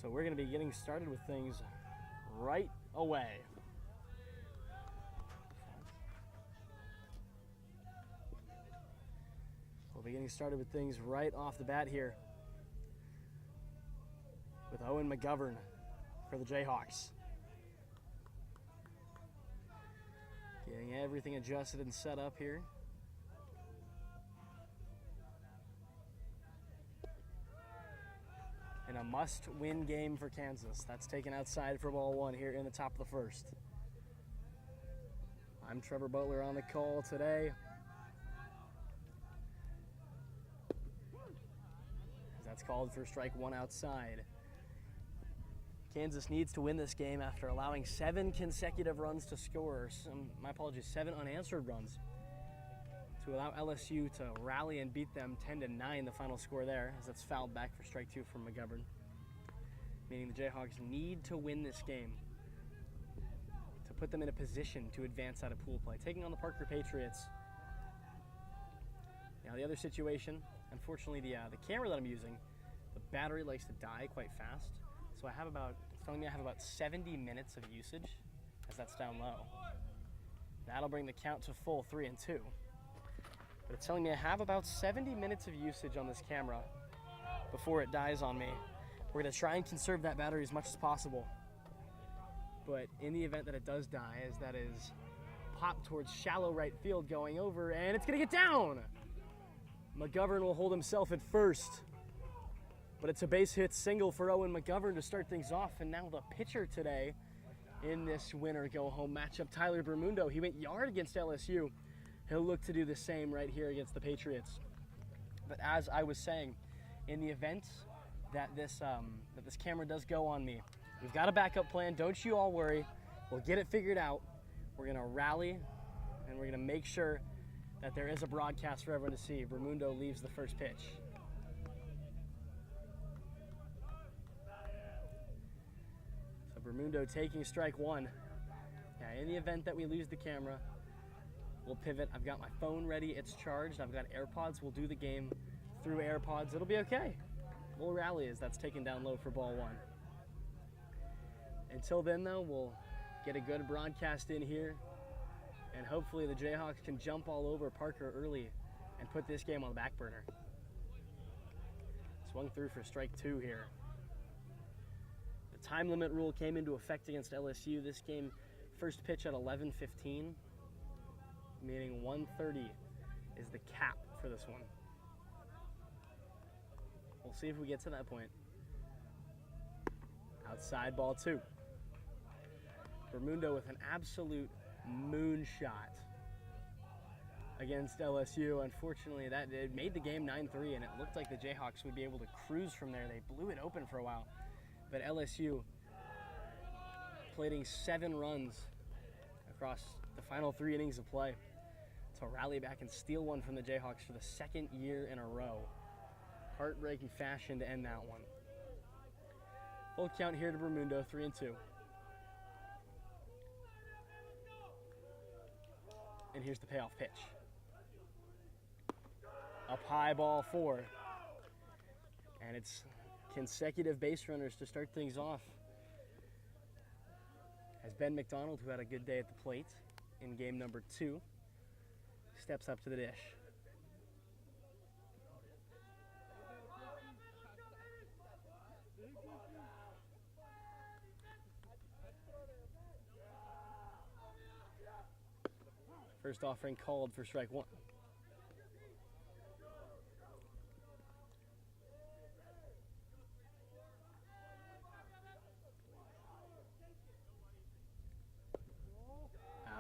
So we're going to be getting started with things right away. We'll be getting started with things right off the bat here with Owen McGovern for the Jayhawks. Getting everything adjusted and set up here. In a must-win game for Kansas. That's taken outside for ball one here in the top of the first. I'm Trevor Butler on the call today. That's called for strike one outside. Kansas needs to win this game after allowing 7 consecutive runs to score. 7 unanswered runs to allow LSU to rally and beat them 10-9, the final score there, as that's fouled back for strike two from McGovern. Meaning the Jayhawks need to win this game to put them in a position to advance out of pool play. Taking on the Parker Patriots. Now the other situation, unfortunately the camera that I'm using, the battery likes to die quite fast. So it's telling me I have about 70 minutes of usage as that's down low. That'll bring the count to full 3-2. But it's telling me I have about 70 minutes of usage on this camera before it dies on me. We're gonna try and conserve that battery as much as possible. But in the event that it does die, as that is popped towards shallow right field going over, and it's gonna get down! McGovern will hold himself at first. But it's a base hit single for Owen McGovern to start things off. And now the pitcher today in this winner-go-home matchup, Tyler Bermundo. He went yard against LSU. He'll look to do the same right here against the Patriots. But as I was saying, in the event that this camera does go on me, we've got a backup plan. Don't you all worry. We'll get it figured out. We're going to rally, and we're going to make sure that there is a broadcast for everyone to see. Bermundo leaves the first pitch. Bermundo taking strike one. Now, in the event that we lose the camera, we'll pivot. I've got my phone ready. It's charged. I've got AirPods. We'll do the game through AirPods. It'll be okay. We'll rally as that's taken down low for ball one. Until then, though, we'll get a good broadcast in here, and hopefully the Jayhawks can jump all over Parker early and put this game on the back burner. Swung through for strike two here. The time limit rule came into effect against LSU. This game, first pitch at 11:15, meaning 1:30 is the cap for this one. We'll see if we get to that point. Outside ball two. Bermundo with an absolute moonshot against LSU. Unfortunately, it made the game 9-3, and it looked like the Jayhawks would be able to cruise from there. They blew it open for a while. But LSU plating 7 runs across the final 3 innings of play to rally back and steal one from the Jayhawks for the second year in a row. Heartbreaking fashion to end that one. Full count here to Bermundo, 3-2. And here's the payoff pitch. Up high, ball 4. And it's consecutive base runners to start things off. As Ben McDonald, who had a good day at the plate in game number 2, steps up to the dish. First offering called for strike one.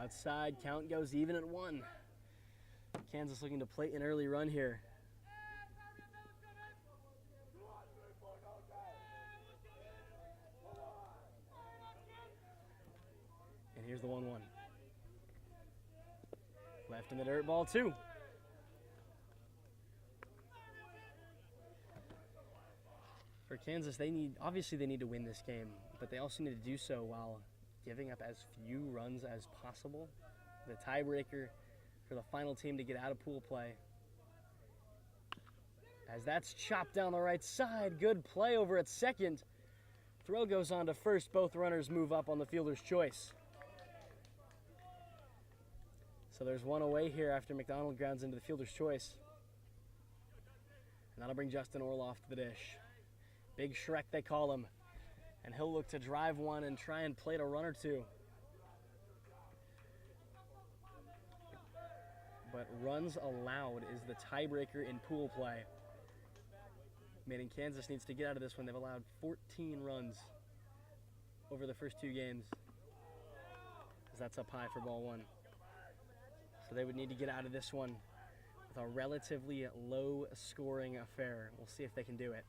Outside, count goes even at 1. Kansas looking to plate an early run here. And here's the 1-1. Left in the dirt, ball 2. For Kansas, they need to win this game, but they also need to do so while giving up as few runs as possible. The tiebreaker for the final team to get out of pool play. As that's chopped down the right side, good play over at second. Throw goes on to first. Both runners move up on the fielder's choice. So there's one away here after McDonald grounds into the fielder's choice. And that'll bring Justin Orloff to the dish. Big Shrek, they call him. And he'll look to drive one and try and plate a run or two. But runs allowed is the tiebreaker in pool play. Meaning Kansas needs to get out of this one. They've allowed 14 runs over the first two games. As that's up high for ball one. So they would need to get out of this one with a relatively low-scoring affair. We'll see if they can do it.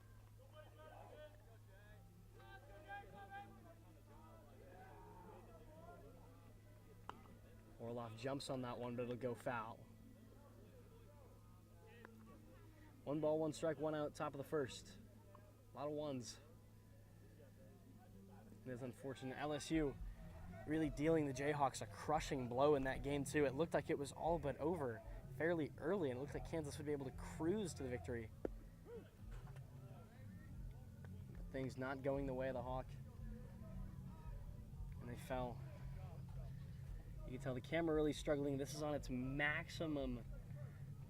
Orloff jumps on that one, but it'll go foul. 1 ball, 1 strike, 1 out, top of the first. A lot of ones. It is unfortunate. LSU really dealing the Jayhawks a crushing blow in that game, too. It looked like it was all but over fairly early, and it looked like Kansas would be able to cruise to the victory. Things not going the way of the Hawk. And they fell. You can tell the camera really struggling. This is on its maximum,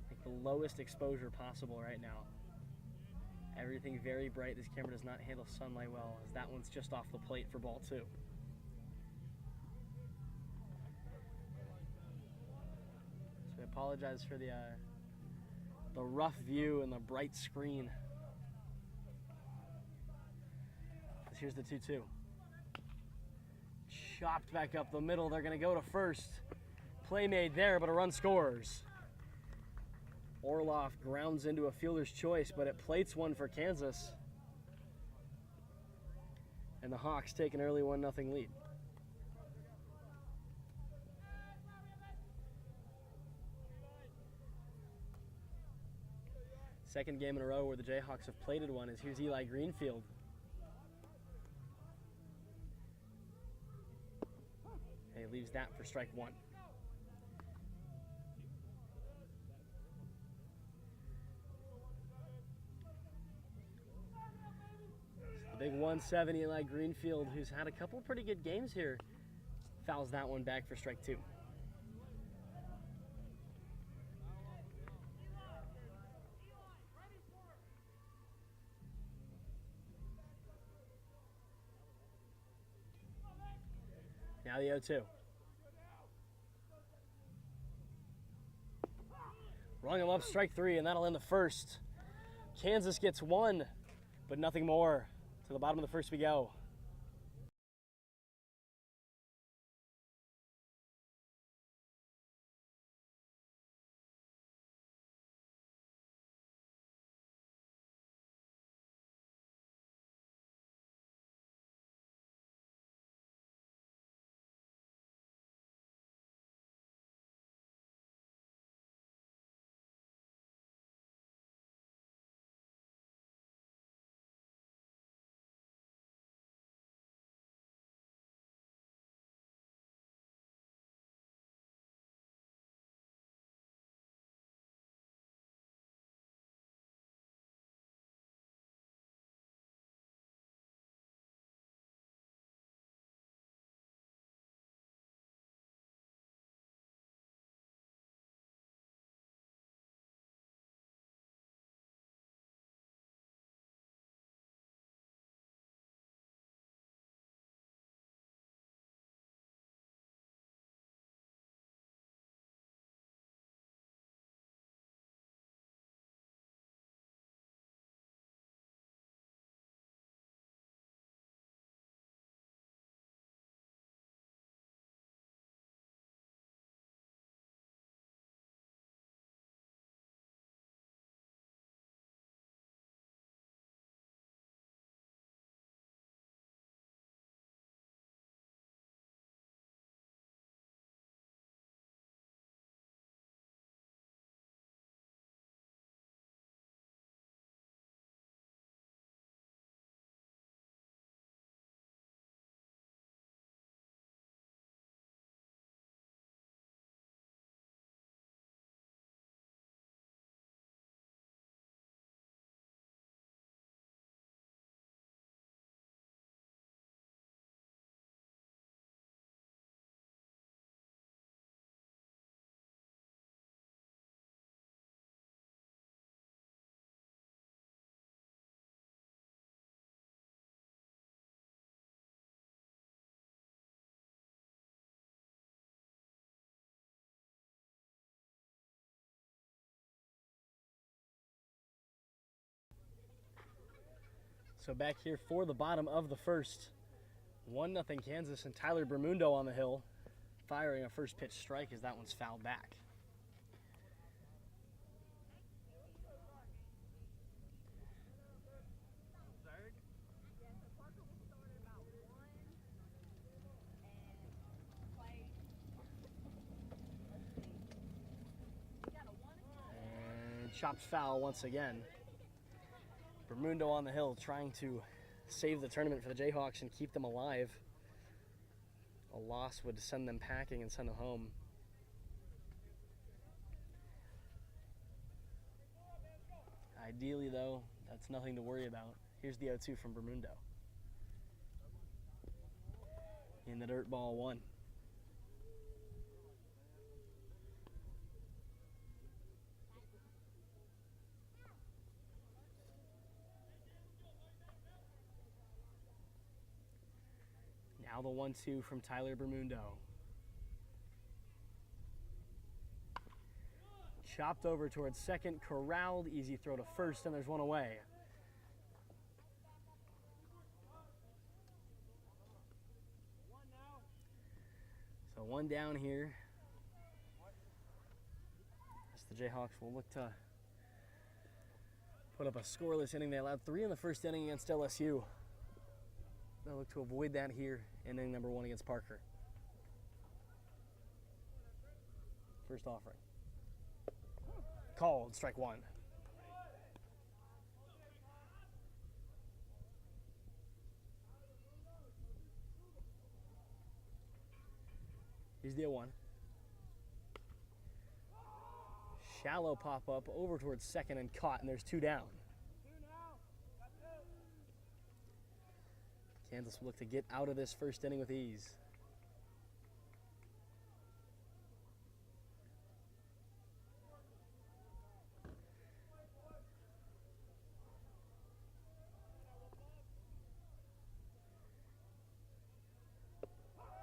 like the lowest exposure possible right now. Everything very bright. This camera does not handle sunlight well, as that one's just off the plate for ball 2. So I apologize for the rough view and the bright screen. Here's the 2-2. Chopped back up the middle. They're going to go to first. Play made there, but a run scores. Orloff grounds into a fielder's choice, but it plates one for Kansas. And the Hawks take an early 1-0 lead. Second game in a row where the Jayhawks have plated one is here's Eli Greenfield. He leaves that for strike 1. The big 170 Eli Greenfield, who's had a couple pretty good games here, fouls that one back for strike 2. Now the 0-2. Rung him up, strike 3, and that'll end the first. Kansas gets 1, but nothing more. To the bottom of the first we go. So back here for the bottom of the first. 1-0 Kansas, and Tyler Bermundo on the hill, firing a first pitch strike as that one's fouled back. And chopped foul once again. Bermundo on the hill trying to save the tournament for the Jayhawks and keep them alive. A loss would send them packing and send them home. Ideally, though, that's nothing to worry about. Here's the 0-2 from Bermundo. In the dirt, ball 1. Now the 1-2 from Tyler Bermundo. Chopped over towards second, corralled, easy throw to first, and there's one away. So one down here. As the Jayhawks will look to put up a scoreless inning. They allowed 3 in the first inning against LSU. They'll look to avoid that here in inning number 1 against Parker. First offering. Called, strike 1. Here's the 0-1. Shallow pop-up over towards second and caught, and there's 2 down. Kansas will look to get out of this first inning with ease.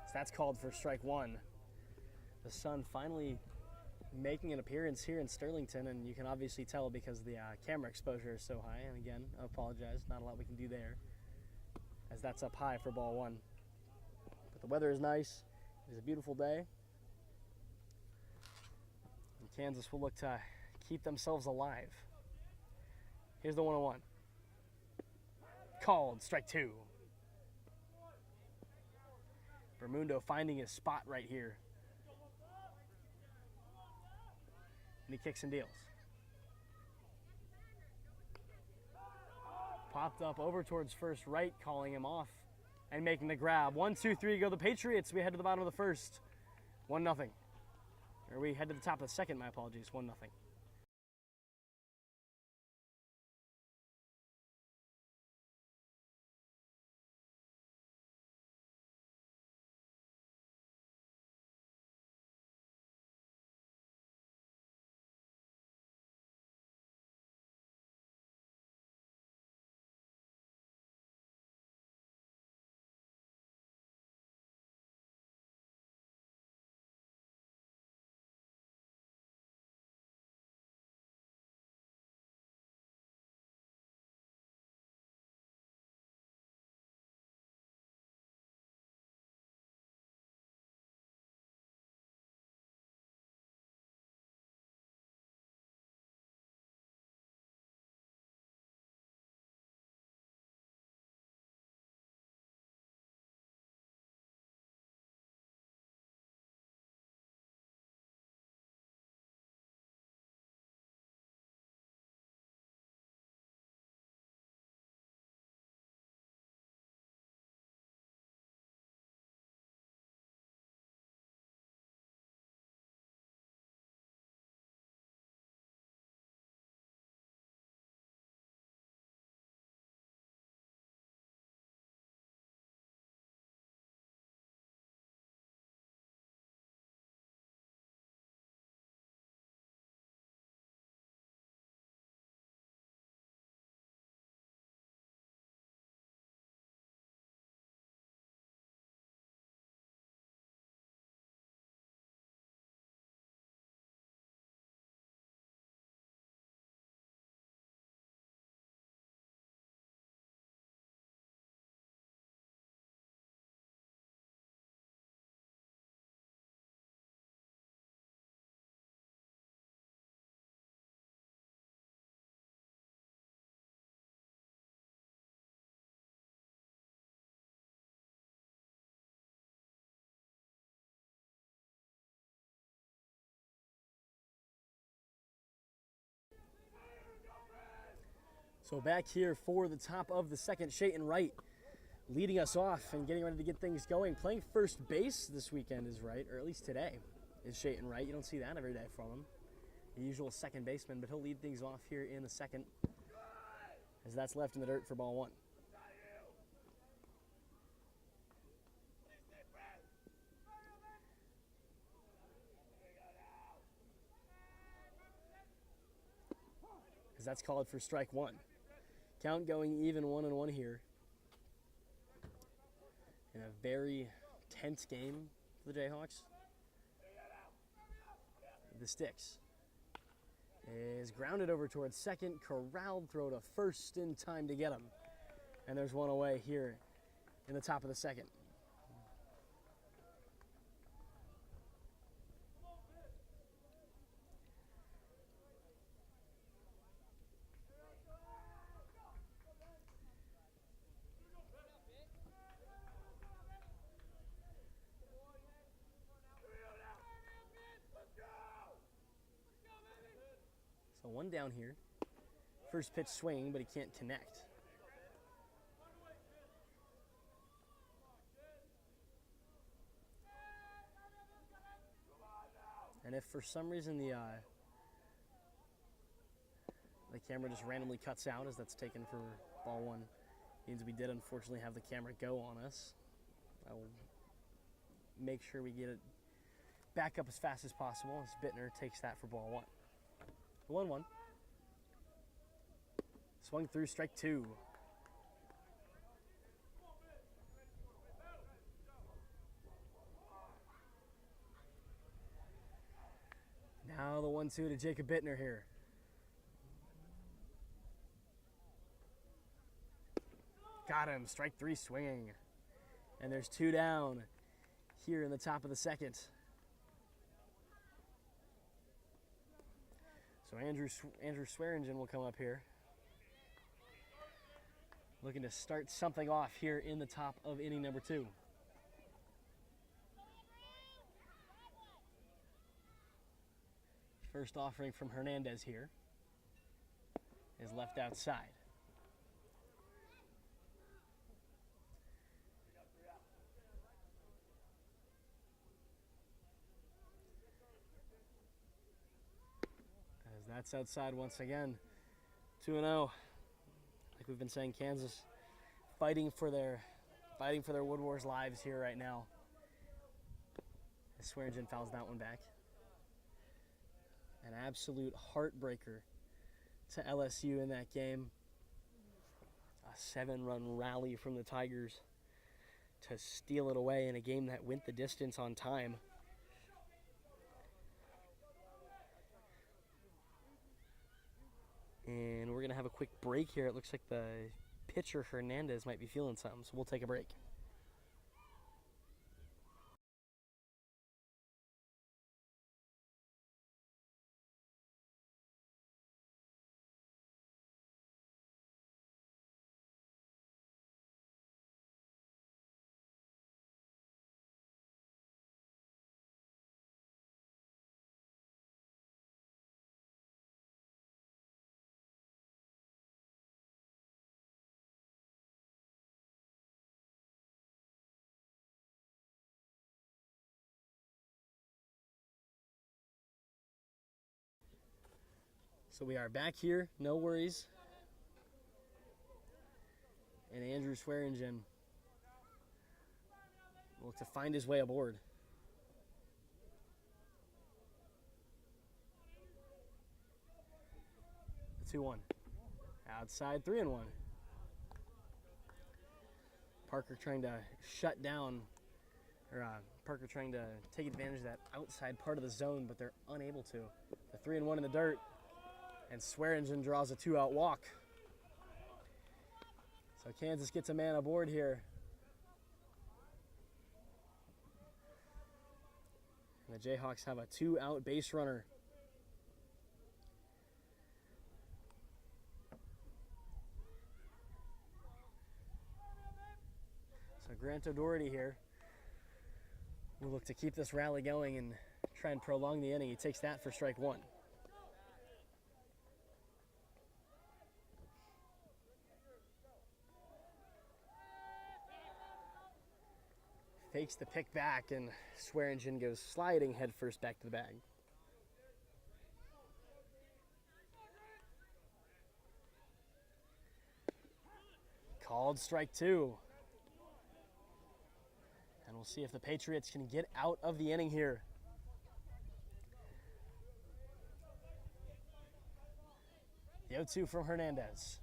So that's called for strike 1. The sun finally making an appearance here in Sterlington, and you can obviously tell because the camera exposure is so high. And again, I apologize, not a lot we can do there, as that's up high for ball 1. But the weather is nice. It is a beautiful day. And Kansas will look to keep themselves alive. Here's the 1-1. Called, strike 2. Bermundo finding his spot right here. And he kicks and deals. Popped up over towards first right, calling him off and making the grab. 1, 2, 3 go the Patriots. We head to the bottom of the first. 1-0. Or we head to the top of the second, my apologies. 1-0. So back here for the top of the second, Shayton Wright leading us off and getting ready to get things going. Playing first base this weekend is Wright, or at least today is Shayton Wright. You don't see that every day from him. The usual second baseman, but he'll lead things off here in the second as that's left in the dirt for ball one. As that's called for strike one. Count going even 1-1 here. In a very tense game for the Jayhawks. The sticks is grounded over towards second, corralled, throw to first in time to get him. And there's one away here in the top of the second. So one down here. First pitch swinging, but he can't connect. And if for some reason the camera just randomly cuts out as that's taken for ball one, means we did unfortunately have the camera go on us. I will make sure we get it back up as fast as possible as Bittner takes that for ball one. 1-1. Swung through, strike two. Now the 1-2 to Jacob Bittner here. Got him, strike three swinging. And there's two down here in the top of the second. So Andrew Swearingen will come up here. Looking to start something off here in the top of inning number two. First offering from Hernandez here is left outside. That's outside once again. 2-0. Like we've been saying, Kansas fighting for their Wood Wars lives here right now. As Swearingen fouls that one back. An absolute heartbreaker to LSU in that game. A 7-run rally from the Tigers to steal it away in a game that went the distance on time. And we're going to have a quick break here. It looks like the pitcher, Hernandez, might be feeling something, so we'll take a break. So we are back here, no worries. And Andrew Swearingen will look to find his way aboard. 2-1. Outside, 3-1. Parker trying to shut down, Parker trying to take advantage of that outside part of the zone, but they're unable to. The 3-1 in the dirt. And Swearingen draws a 2-out walk. So Kansas gets a man aboard here. And the Jayhawks have a 2-out base runner. So Grant O'Doherty here will look to keep this rally going and try and prolong the inning. He takes that for strike one. Takes the pick back, and Swearingen goes sliding headfirst back to the bag. Called strike 2. And we'll see if the Patriots can get out of the inning here. The 0-2 from Hernandez.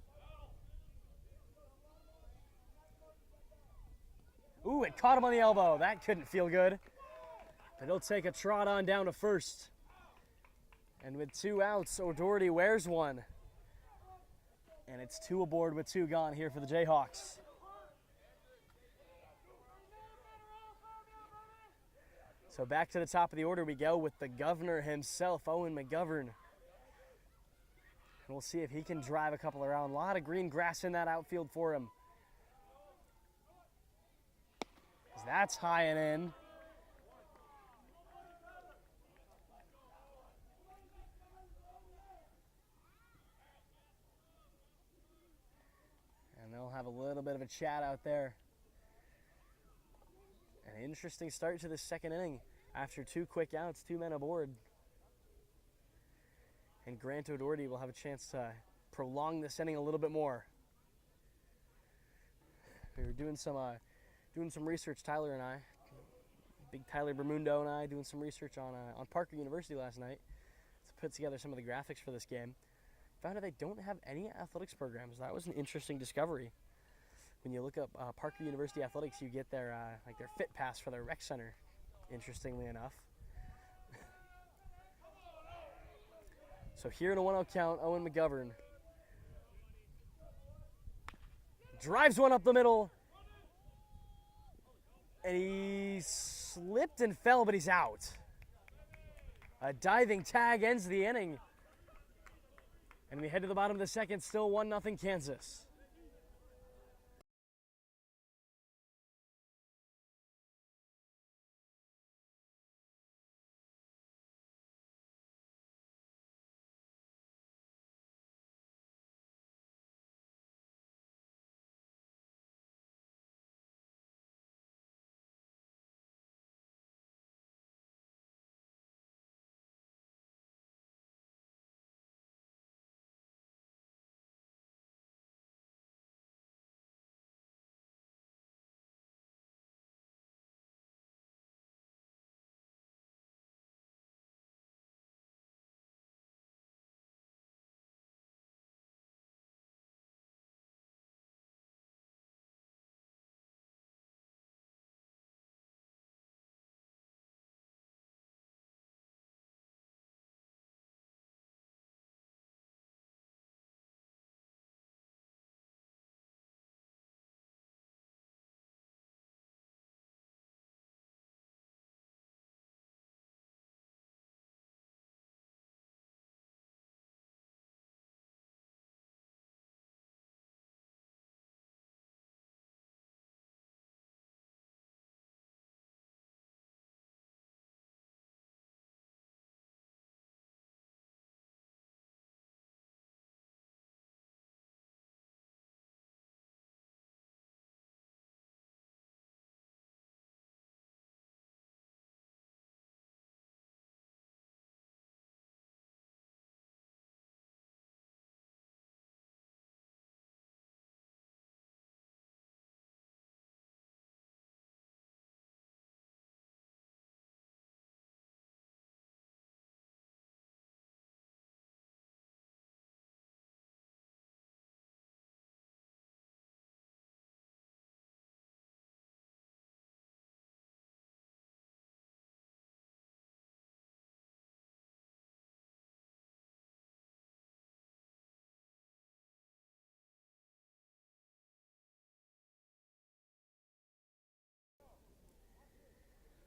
Ooh, it caught him on the elbow. That couldn't feel good. But he'll take a trot on down to first. And with 2 outs, O'Doherty wears one. And it's 2 aboard with 2 gone here for the Jayhawks. So back to the top of the order we go with the governor himself, Owen McGovern. And we'll see if he can drive a couple around. A lot of green grass in that outfield for him. That's high and in. And they'll have a little bit of a chat out there. An interesting start to the second inning. After 2 quick outs, 2 men aboard. And Grant O'Doherty will have a chance to prolong this inning a little bit more. We were doing some research, Tyler and I, big Tyler Bermundo and I, doing some research on Parker University last night to put together some of the graphics for this game. Found out they don't have any athletics programs. That was an interesting discovery. When you look up Parker University athletics, you get their their fit pass for their rec center, interestingly enough. So here in a 1-0 count, Owen McGovern drives one up the middle. And he slipped and fell, but he's out. A diving tag ends the inning. And we head to the bottom of the second, still 1-0 Kansas.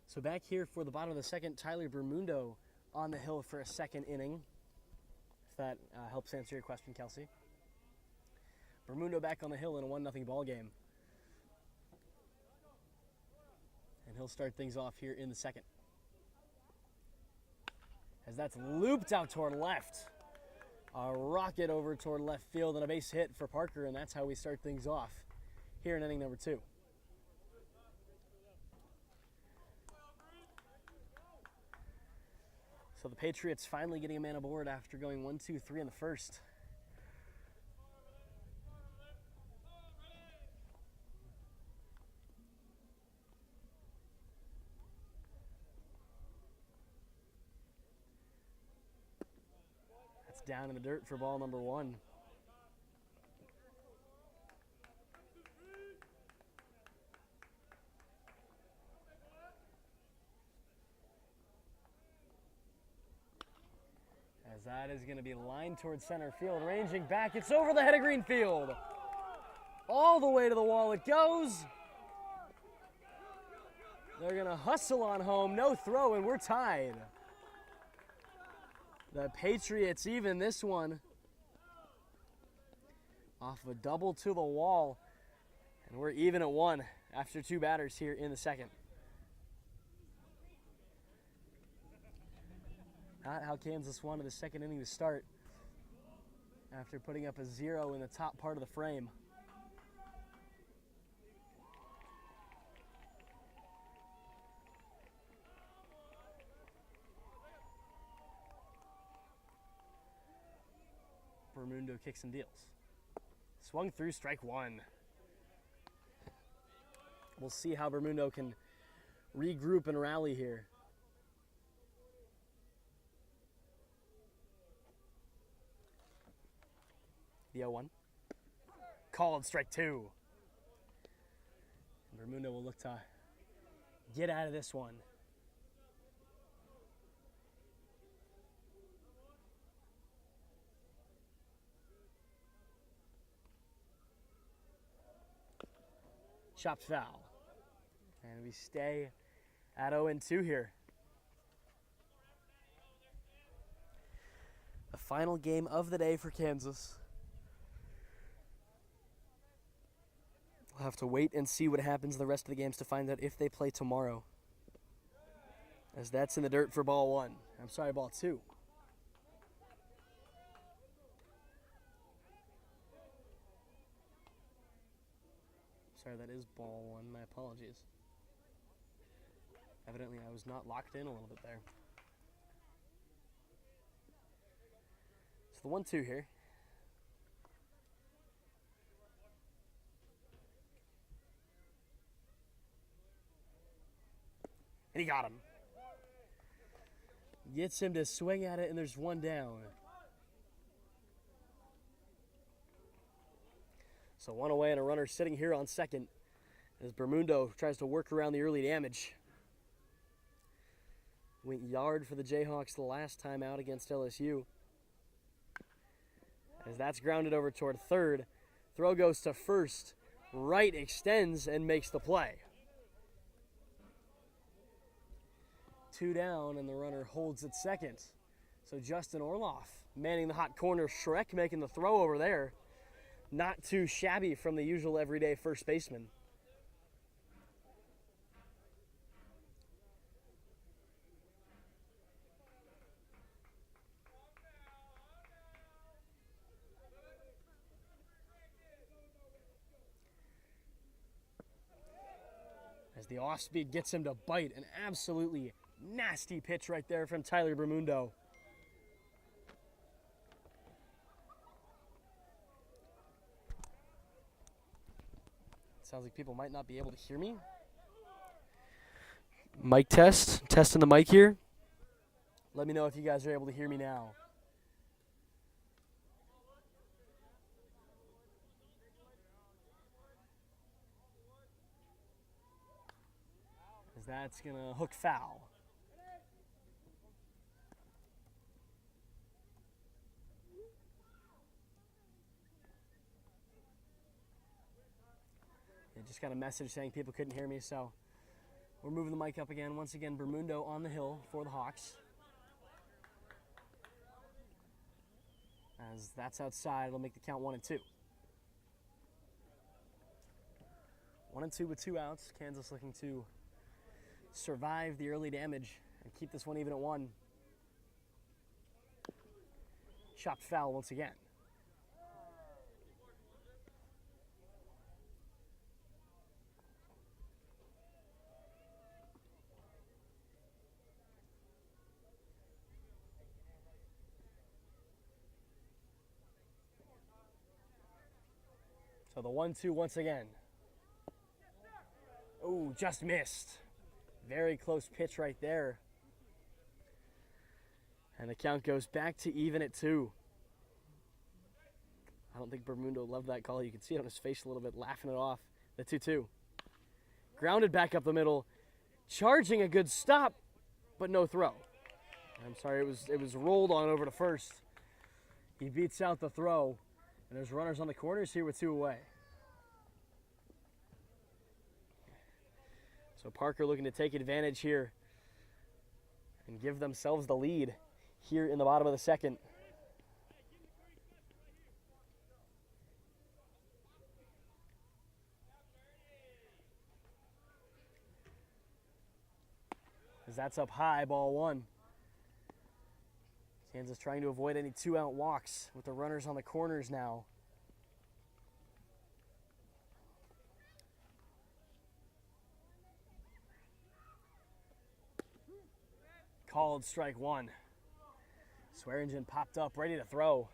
So back here for the bottom of the second, Tyler Bermundo on the hill for a second inning. If that helps answer your question, Kelsey. Bermundo back on the hill in a 1-0 ball game. And he'll start things off here in the second. As that's looped out toward left. A rocket over toward left field and a base hit for Parker, and that's how we start things off here in inning number 2. So the Patriots finally getting a man aboard after going 1, 2, 3 in the first. That's down in the dirt for ball number 1. As that is going to be lined towards center field, ranging back. It's over the head of Greenfield. All the way to the wall it goes. They're going to hustle on home. No throw, and we're tied. The Patriots even this one. Off of a double to the wall. And we're even at 1 after 2 batters here in the second. Not how Kansas wanted the second inning to start after putting up a 0 in the top part of the frame. Bermundo kicks and deals. Swung through, strike 1. We'll see how Bermundo can regroup and rally here. The 0-1. Called, strike 2. And Bermundo will look to get out of this one. Chopped foul. And we stay at 0-2 here. The final game of the day for Kansas. We'll have to wait and see what happens the rest of the games to find out if they play tomorrow. As that's in the dirt for ball 1. I'm sorry, ball 2. Sorry, that is ball 1. My apologies. Evidently, I was not locked in a little bit there. So the 1-2 here. And he got him. Gets him to swing at it, and there's 1 down. So 1 away and a runner sitting here on second as Bermundo tries to work around the early damage. Went yard for the Jayhawks the last time out against LSU. As that's grounded over toward third. Throw goes to first. Right extends and makes the play. 2 down, and the runner holds at second. So Justin Orloff manning the hot corner. Shrek making the throw over there. Not too shabby from the usual everyday first baseman. As the off-speed gets him to bite, an absolutely nasty pitch right there from Tyler Bermundo. Sounds like people might not be able to hear me. Mic test. Testing the mic here. Let me know if you guys are able to hear me now. As that's going to hook foul. Just got a message saying people couldn't hear me, so we're moving the mic up again. Once again, Bermundo on the hill for the Hawks. As that's outside, it'll make the count 1-2. 1-2 with 2 outs. Kansas looking to survive the early damage and keep this one even at 1. Chopped foul once again. So the 1-2 once again. Oh, just missed. Very close pitch right there. And the count goes back to even at 2. I don't think Bermundo loved that call. You can see it on his face a little bit, laughing it off. The 2-2. Grounded back up the middle. Charging a good stop, but no throw. I'm sorry, it was rolled on over to first. He beats out the throw. And there's runners on the corners here with 2 away. So Parker looking to take advantage here and give themselves the lead here in the bottom of the second. As that's up high, ball 1. Kansas trying to avoid any 2-out walks with the runners on the corners now. Called strike 1. Swearingen popped up, ready to throw.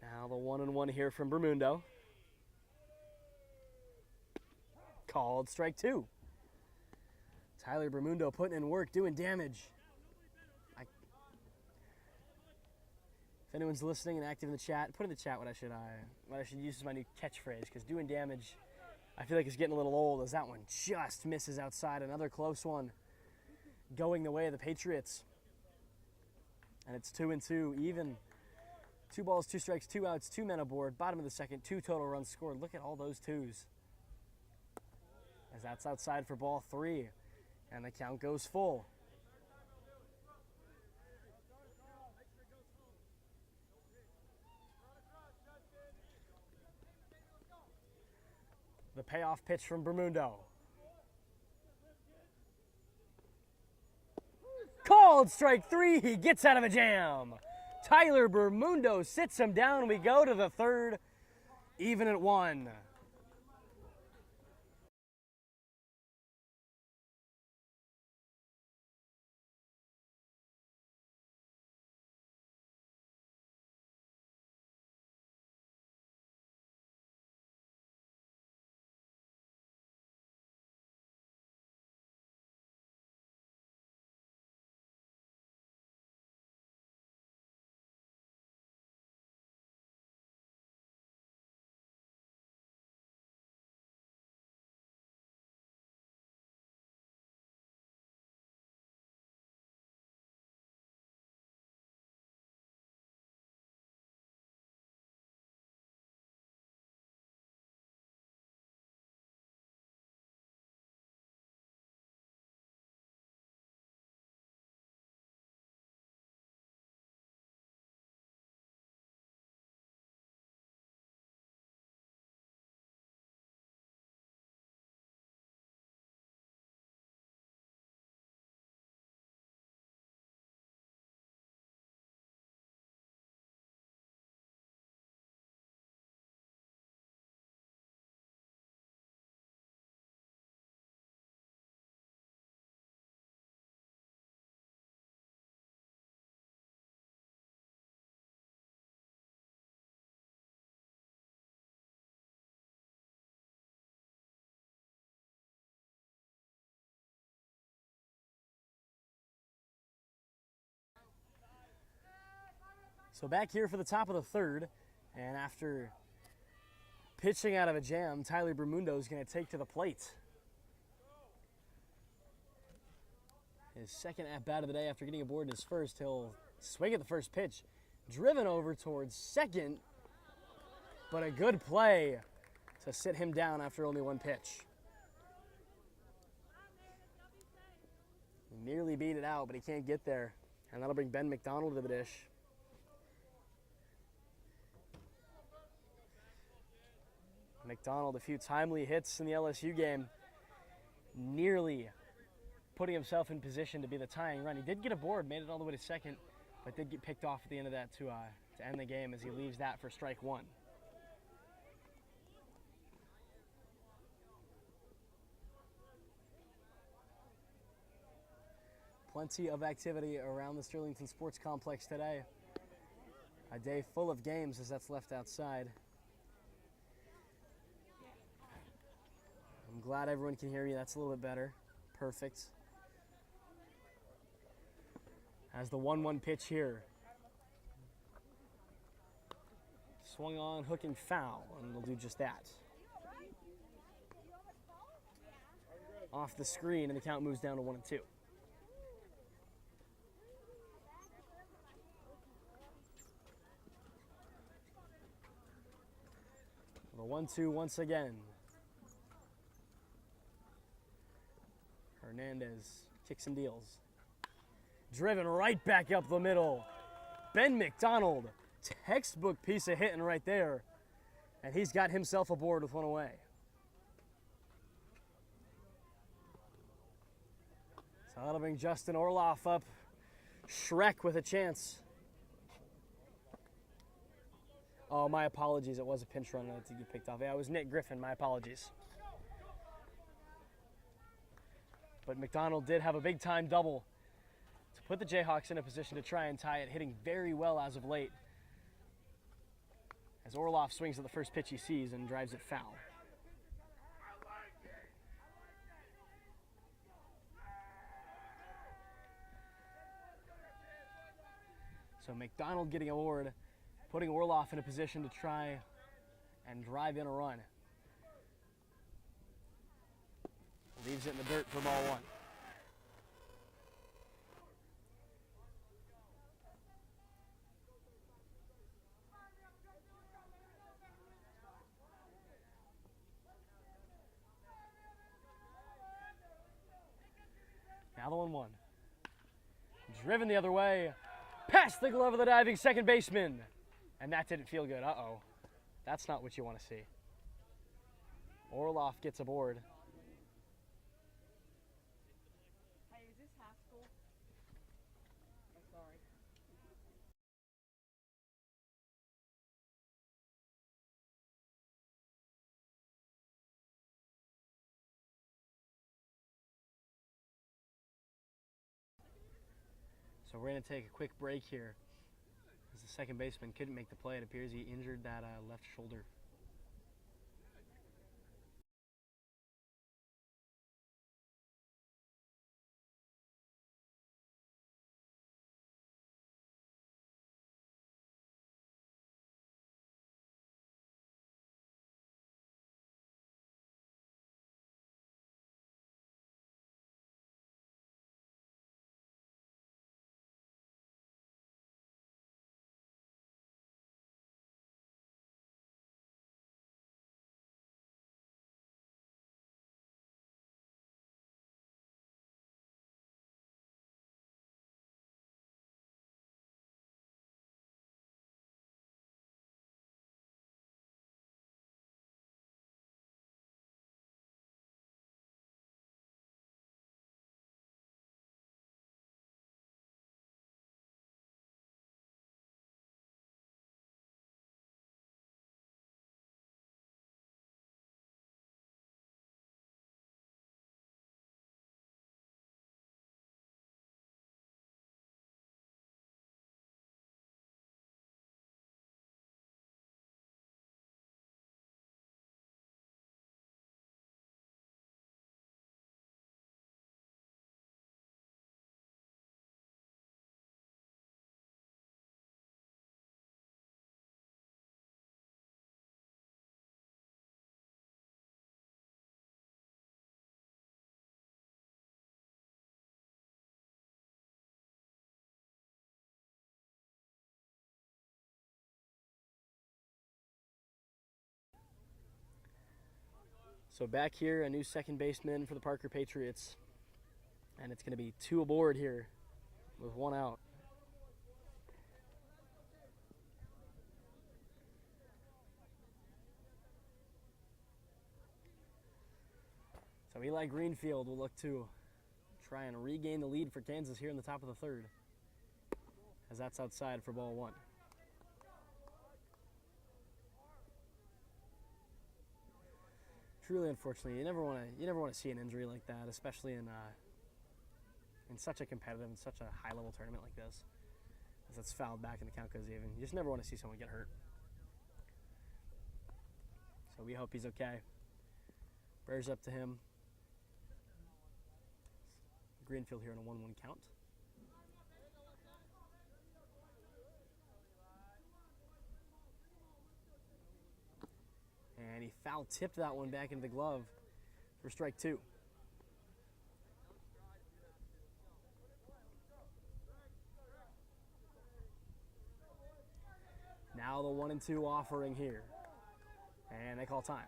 Now the 1-1 here from Bermundo. Called strike 2. Tyler Bermundo putting in work, doing damage. If anyone's listening and active in the chat, put in the chat what I should use as my new catchphrase, because doing damage, I feel like it's getting a little old, as that one just misses outside. Another close one going the way of the Patriots. And it's 2-2, even. 2 balls, 2 strikes, 2 outs, 2 men aboard. Bottom of the second, 2 total runs scored. Look at all those 2s. As that's outside for ball 3. And the count goes full. The payoff pitch from Bermundo. Called strike 3. He gets out of a jam. Tyler Bermundo sits him down. We go to the third, even at 1. So back here for the top of the third, and after pitching out of a jam, Tyler Bermundo is going to take to the plate. His second at-bat of the day after getting aboard in his first. He'll swing at the first pitch. Driven over towards second, but a good play to sit him down after only 1 pitch. He nearly beat it out, but he can't get there. And that'll bring Ben McDonald to the dish. McDonald, a few timely hits in the LSU game, nearly putting himself in position to be the tying run. He did get aboard, made it all the way to second, but did get picked off at the end of that to end the game as he leaves that for strike 1. Plenty of activity around the Sterlington Sports Complex today. A day full of games as that's left outside. I'm glad everyone can hear me. That's a little bit better. Perfect. As the 1-1 pitch here. Swung on, hooking foul, and they'll do just that. Off the screen, and the count moves down to 1-2. The 1-2 once again. Hernandez kicks and deals. Driven right back up the middle. Ben McDonald, textbook piece of hitting right there. And he's got himself aboard with one away. So that'll bring Justin Orloff up. Shrek with a chance. Oh, my apologies. It was a pinch run to get picked off. Yeah, it was Nick Griffin. My apologies. But McDonald did have a big-time double to put the Jayhawks in a position to try and tie it, hitting very well as of late. As Orloff swings at the first pitch he sees and drives it foul. So McDonald getting aboard, putting Orloff in a position to try and drive in a run. Leaves it in the dirt for ball one. Now the 1-1. Driven the other way. Past the glove of the diving second baseman. And that didn't feel good. Uh-oh. That's not what you want to see. Orloff gets aboard. Hey, is this high school? I'm sorry. So we're going to take a quick break here. As the second baseman couldn't make the play, it appears he injured that left shoulder. So back here, a new second baseman for the Parker Patriots. And it's going to be 2 aboard here with 1 out. So Eli Greenfield will look to try and regain the lead for Kansas here in the top of the 3rd. As that's outside for ball 1. Truly, unfortunately, you never want to see an injury like that, especially in in such a competitive and such a high-level tournament like this. As it's fouled back and the count goes even. You just never want to see someone get hurt. So we hope he's okay. Prayers up to him. Greenfield here on a 1-1 count. And he foul tipped that one back into the glove for strike 2. Now the 1-2 offering here. And they call time.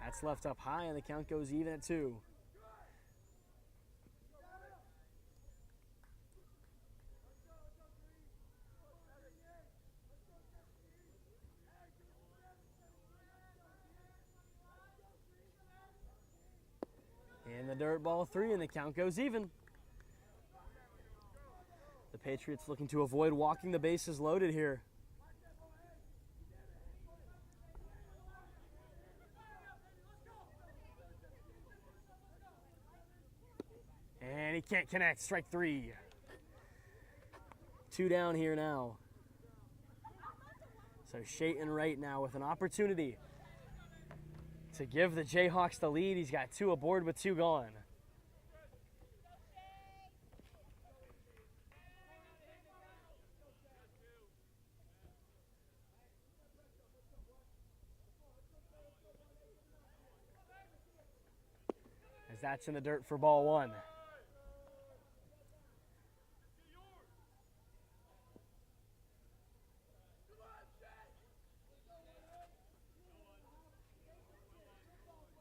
That's left up high, and the count goes even at 2. In the dirt, ball 3, and the count goes even. The Patriots looking to avoid walking the bases loaded here. And he can't connect. Strike 3. 2 down here now. So Shayton Wright now with an opportunity to give the Jayhawks the lead. He's got 2 aboard with 2 gone. As that's in the dirt for ball 1.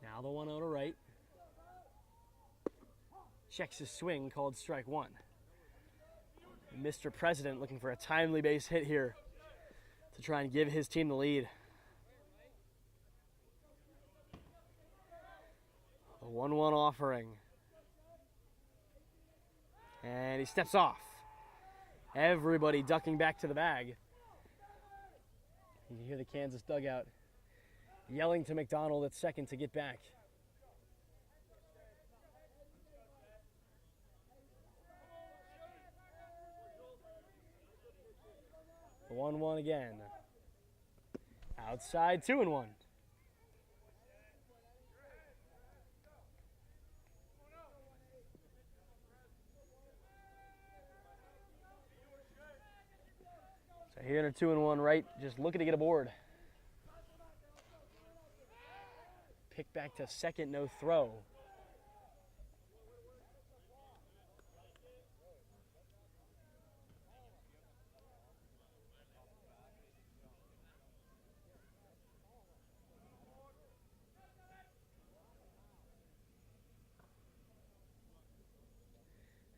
Now the 1-0 to right. Checks his swing, called strike 1. Mr. President looking for a timely base hit here to try and give his team the lead. The 1-1 offering. And he steps off. Everybody ducking back to the bag. You can hear the Kansas dugout yelling to McDonald at second to get back. The 1-1 again. Outside, 2-1. So here in a 2-1 right, just looking to get aboard. Pick back to second, no throw.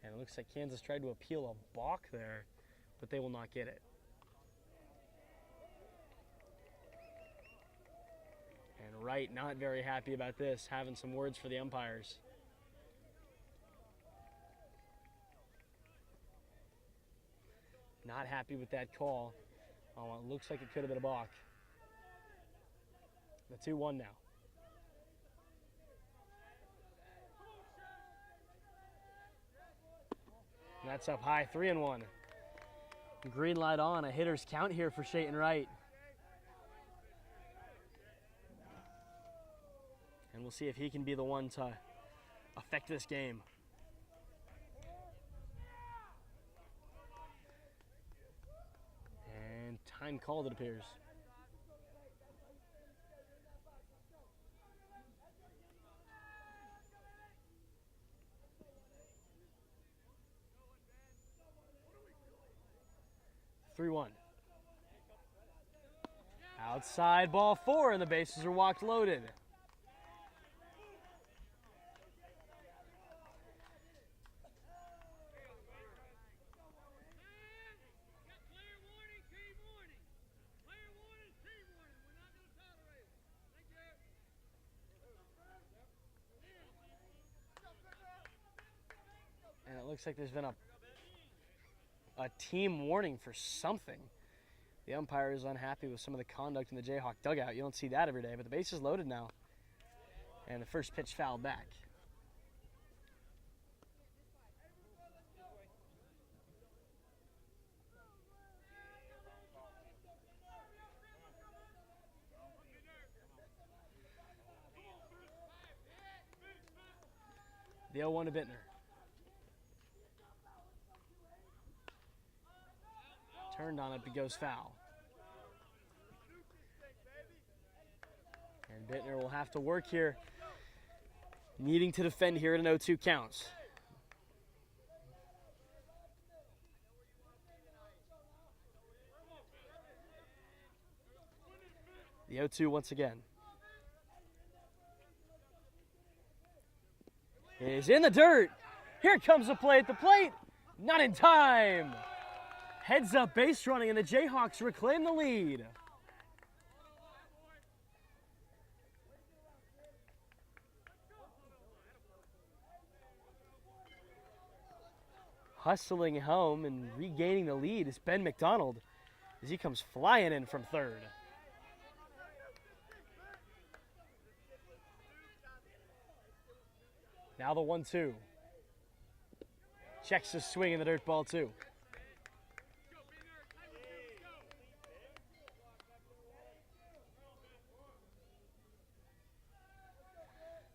And it looks like Kansas tried to appeal a balk there, but they will not get it. And Wright not very happy about this, having some words for the umpires. Not happy with that call. Oh, it looks like it could have been a balk. The 2-1 now. And that's up high, 3-1. Green light on, a hitter's count here for Shayton Wright. And we'll see if he can be the one to affect this game. And time called, it appears. Outside, ball 4, and the bases are walked loaded. looks like there's been a team warning for something. The umpire is unhappy with some of the conduct in the Jayhawk dugout. You don't see that every day, but the base is loaded now. And the first pitch fouled back. The 0-1 to Bittner. Turned on it, but goes foul. And Bittner will have to work here, needing to defend here at an 0-2 count. The 0-2 once again. Is in the dirt. Here comes the play at the plate. Not in time. Heads up base running, and the Jayhawks reclaim the lead. Hustling home and regaining the lead is Ben McDonald as he comes flying in from third. Now the 1-2. Checks his swing in the dirt ball too.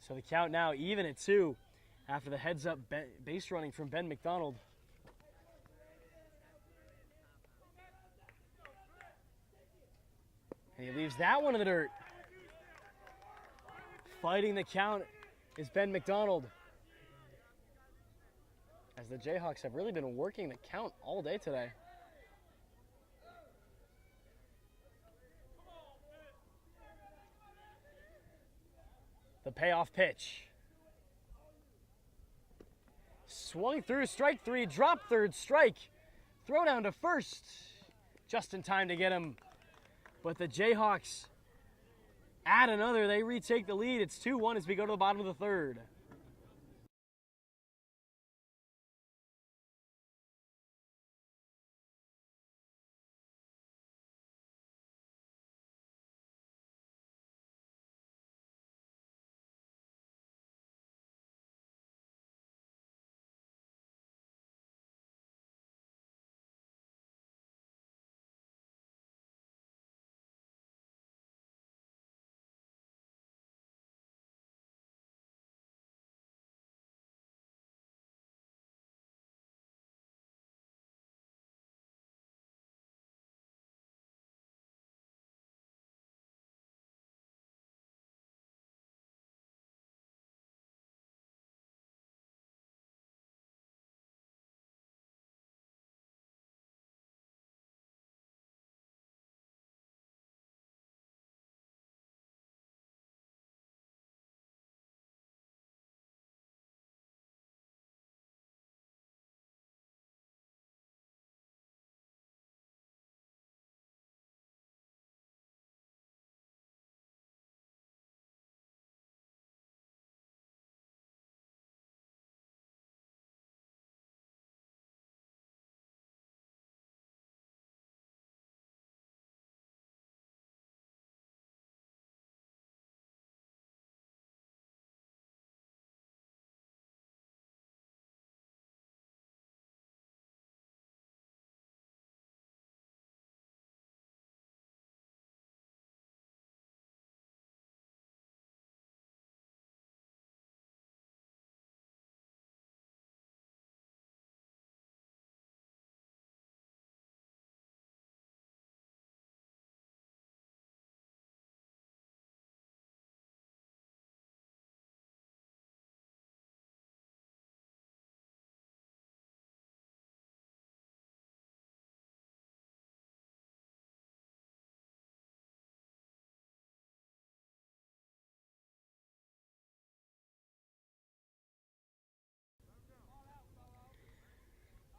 So the count now even at 2 after the heads up base running from Ben McDonald. And he leaves that one in the dirt. Fighting the count is Ben McDonald. As the Jayhawks have really been working the count all day today. The payoff pitch. Swung through, strike 3, drop third, strike. Throw down to first. Just in time to get him. But the Jayhawks add another. They retake the lead. It's 2-1 as we go to the bottom of the third.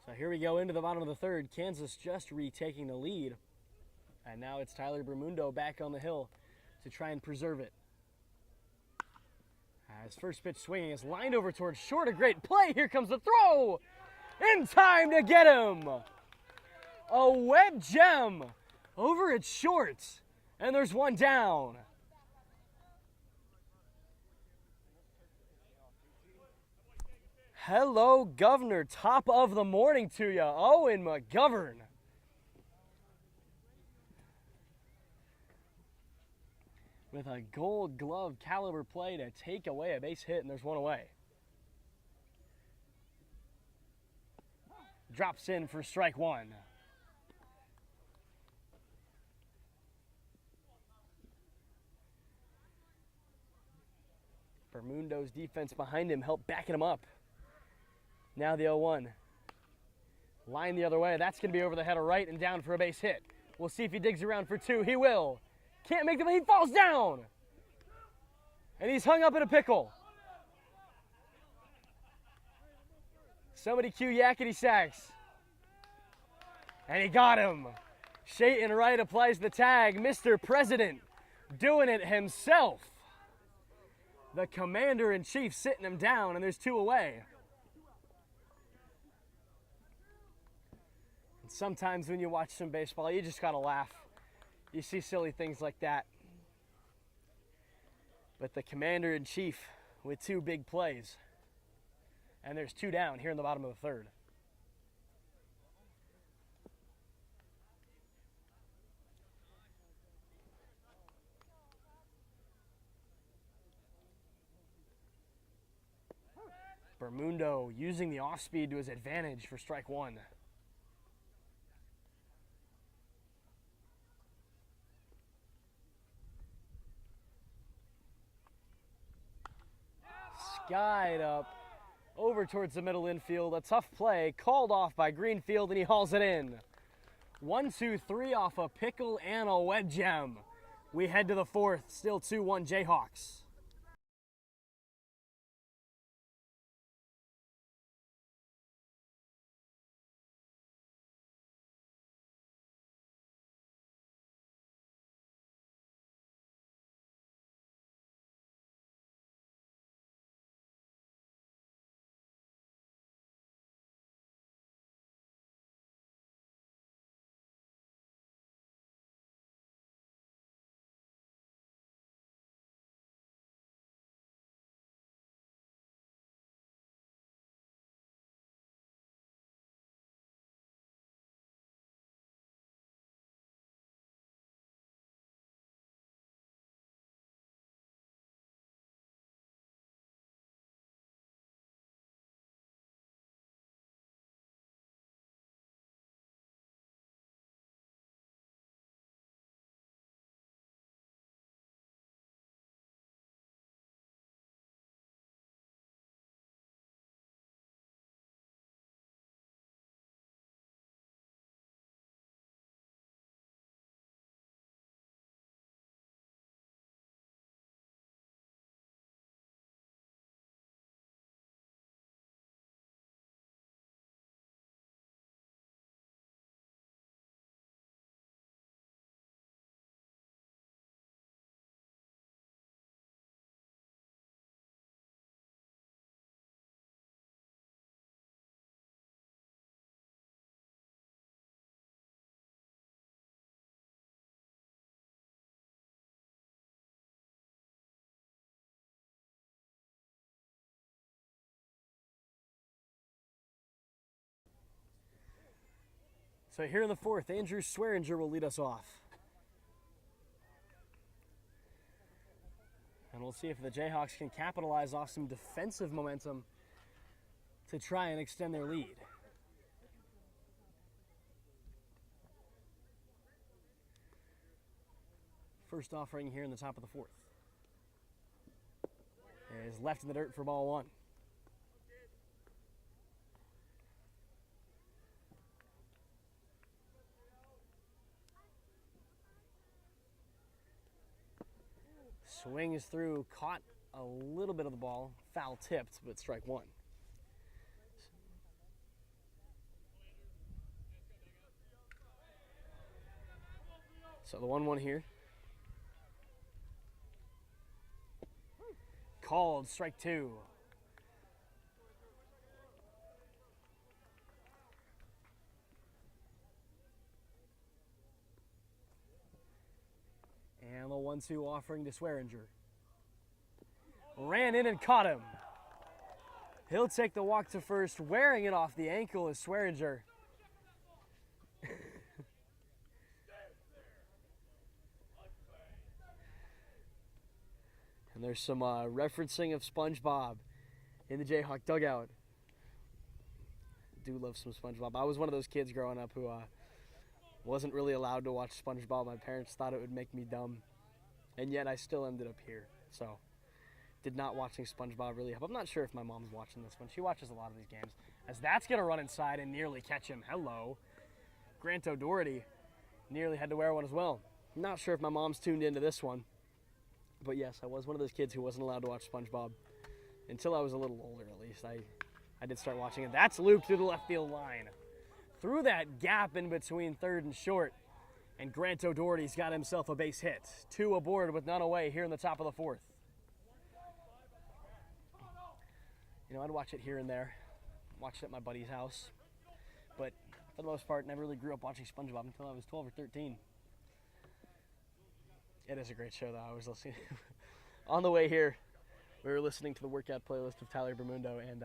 So here we go into the bottom of the third. Kansas just retaking the lead. And now it's Tyler Bermundo back on the hill to try and preserve it. His first pitch swinging is lined over towards short. A great play. Here comes the throw. in time to get him. A web gem over its shorts, and there's one down. Hello, Governor. Top of the morning to you, Owen McGovern. With a Gold Glove caliber play to take away a base hit, and there's one away. Drops in for strike one. Bermundo's defense behind him helped backing him up. Now the 0-1. Line the other way. That's going to be over the head of right and down for a base hit. We'll see if he digs around for two. He will. Can't make the play. He falls down. And he's hung up in a pickle. Somebody cue yakety sax. And he got him. Shayton Wright applies the tag. Mr. President doing it himself. The commander-in-chief sitting him down, and there's two away. And sometimes when you watch some baseball, you just gotta laugh. You see silly things like that. But the commander-in-chief with two big plays. And there's two down here in the bottom of the third. Bermundo using the off-speed to his advantage for strike one. Skied up over towards the middle infield. A tough play called off by Greenfield, and he hauls it in. 1-2-3 off a pickle and a web gem. We head to the fourth, still 2-1 Jayhawks. So here in the fourth, Andrew Swearinger will lead us off. And we'll see if the Jayhawks can capitalize off some defensive momentum to try and extend their lead. First offering here in the top of the fourth is left in the dirt for ball one. Swings through, caught a little bit of the ball, foul tipped, but strike one. So the 1-1 here. Called, strike two. 1-2 offering to Swearinger. Ran in and caught him. He'll take the walk to first, wearing it off the ankle is Swearinger. And there's some referencing of SpongeBob in the Jayhawk dugout. Do love some SpongeBob. I was one of those kids growing up who wasn't really allowed to watch SpongeBob. My parents thought it would make me dumb, and yet I still ended up here. So, did not watching SpongeBob really help. I'm not sure if my mom's watching this one. She watches a lot of these games. As that's going to run inside and nearly catch him. Hello. Grant O'Doherty nearly had to wear one as well. I'm not sure if my mom's tuned into this one. But yes, I was one of those kids who wasn't allowed to watch SpongeBob until I was a little older, at least. I did start watching it. That's Luke through the left field line. Through that gap in between third and short. And Grant O'Doherty's got himself a base hit. 2 aboard with none away here in the top of the 4th. You know, I'd watch it here and there. Watched it at my buddy's house. But for the most part, never really grew up watching SpongeBob until I was 12 or 13. It is a great show, though. I was listening. On the way here, we were listening to the workout playlist of Tyler Bermundo, and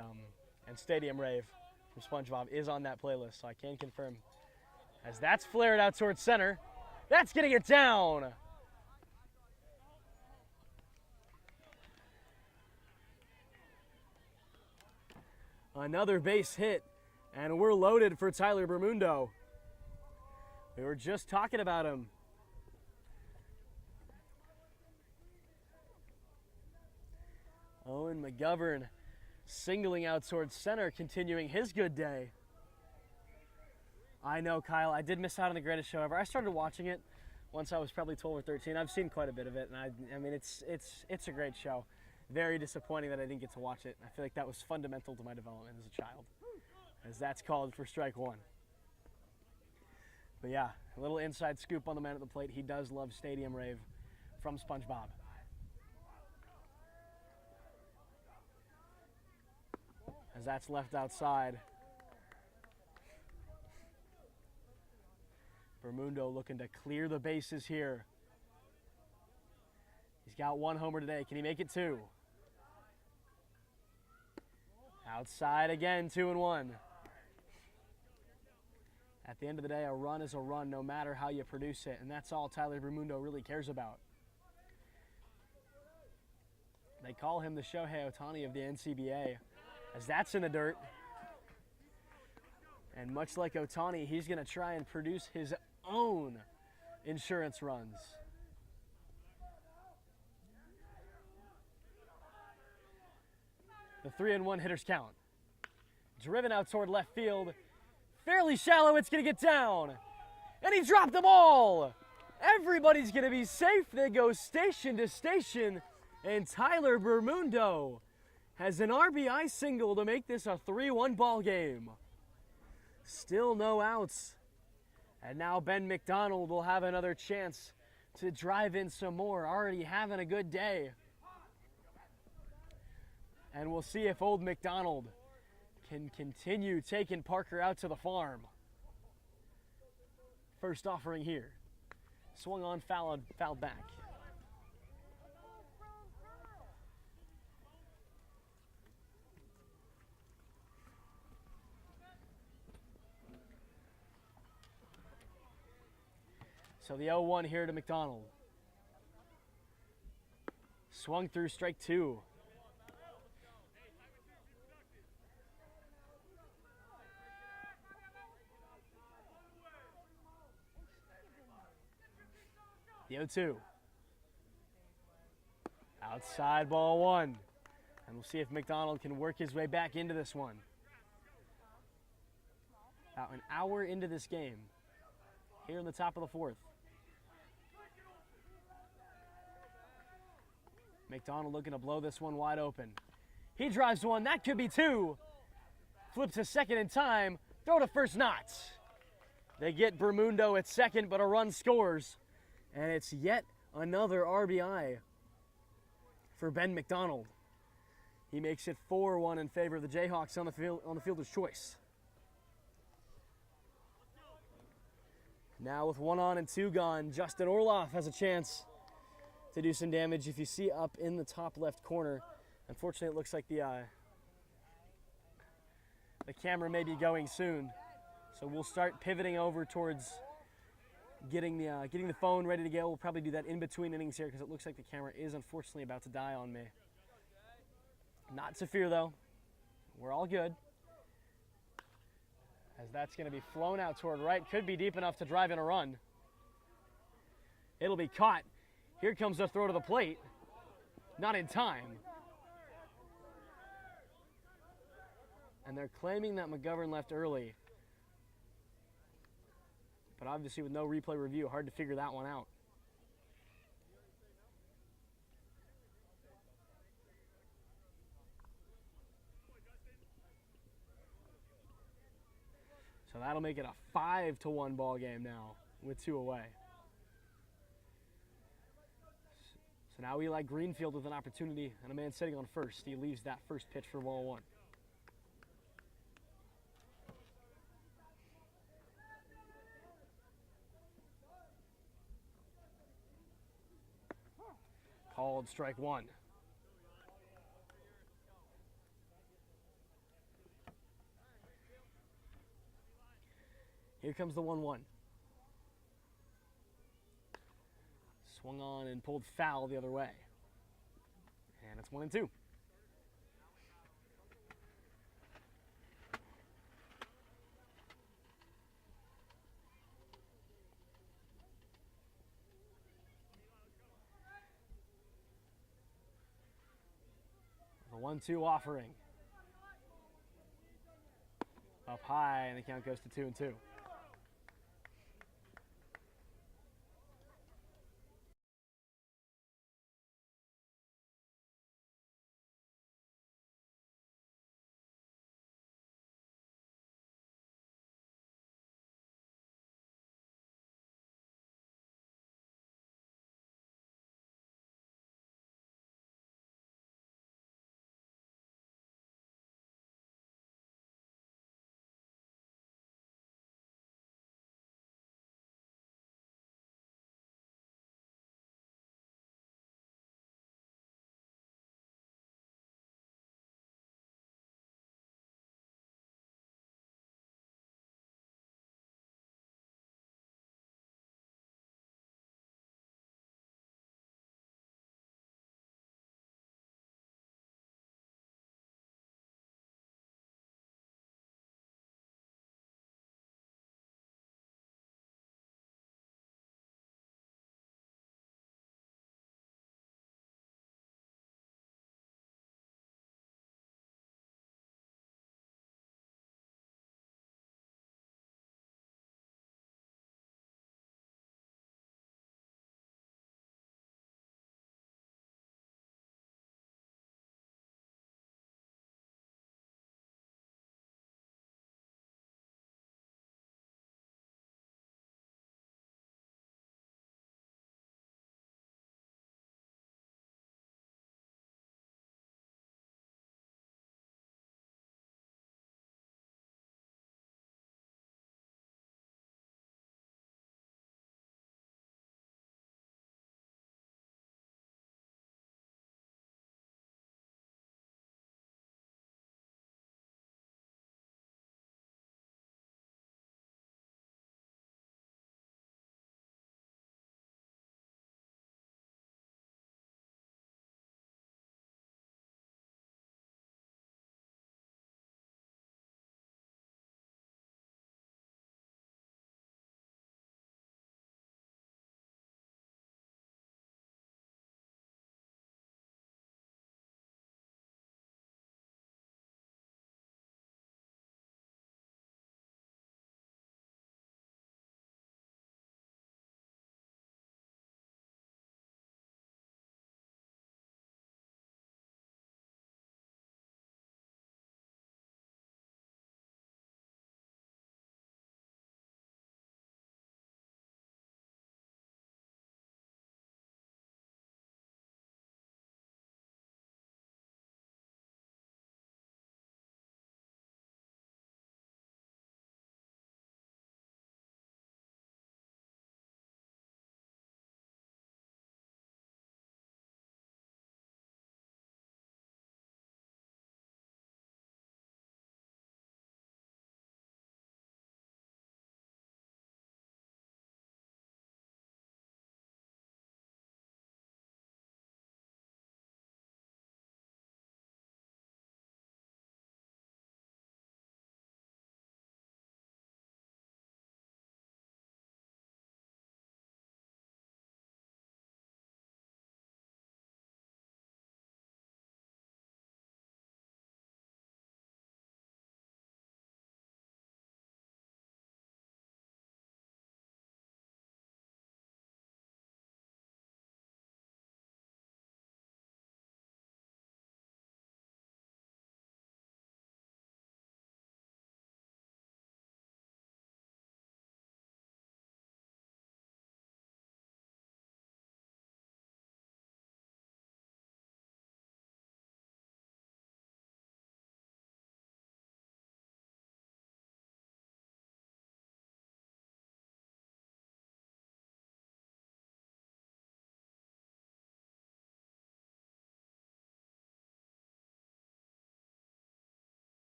Stadium Rave from SpongeBob is on that playlist, so I can confirm. As that's flared out towards center, that's going to get down. Another base hit, and we're loaded for Tyler Bermundo. We were just talking about him. Owen McGovern singling out towards center, continuing his good day. I know, Kyle, I did miss out on the greatest show ever. I started watching it once I was probably 12 or 13. I've seen quite a bit of it, and I mean, it's a great show. Very disappointing that I didn't get to watch it. I feel like that was fundamental to my development as a child, as that's called for strike one. But yeah, a little inside scoop on the man at the plate. He does love Stadium Rave from SpongeBob. As that's left outside. Bermundo looking to clear the bases here. He's got 1 homer today. Can he make it 2? Outside again, 2-1. At the end of the day, a run is a run no matter how you produce it, and that's all Tyler Bermundo really cares about. They call him the Shohei Ohtani of the NCBA, as that's in the dirt. And much like Ohtani, he's going to try and produce his own insurance runs. The 3-1 hitters count. Driven out toward left field. Fairly shallow, it's going to get down. And he dropped the ball. Everybody's going to be safe. They go station to station. And Tyler Bermundo has an RBI single to make this a 3-1 ball game. Still no outs. And now Ben McDonald will have another chance to drive in some more. Already having a good day. And we'll see if old McDonald can continue taking Parker out to the farm. First offering here. Swung on, fouled back. So the 0-1 here to McDonald. Swung through strike 2. The 0-2. Outside ball 1. And we'll see if McDonald can work his way back into this one. About an hour into this game. Here in the top of the 4th. McDonald looking to blow this one wide open. He drives one. That could be 2. Flips to second in time. Throw to first, not. They get Bermundo at second, but a run scores. And it's yet another RBI for Ben McDonald. He makes it 4-1 in favor of the Jayhawks on the fielder's choice. Now with 1 on and 2 gone, Justin Orloff has a chance to do some damage. If you see up in the top left corner, unfortunately it looks like the camera may be going soon. So we'll start pivoting over towards getting the phone ready to go. We'll probably do that in between innings here because it looks like the camera is unfortunately about to die on me. Not to fear though. We're all good. As that's going to be flown out toward right. Could be deep enough to drive in a run. It'll be caught. Here comes the throw to the plate. Not in time. And they're claiming that McGovern left early. But obviously with no replay review, hard to figure that one out. So that'll make it a 5-1 ball game now with 2 away. So now Eli Greenfield with an opportunity and a man sitting on first. He leaves that first pitch for ball 1. Called strike 1. Here comes the 1-1. Swung on and pulled foul the other way. And it's 1-2. The 1-2 offering. Up high, and the count goes to 2-2.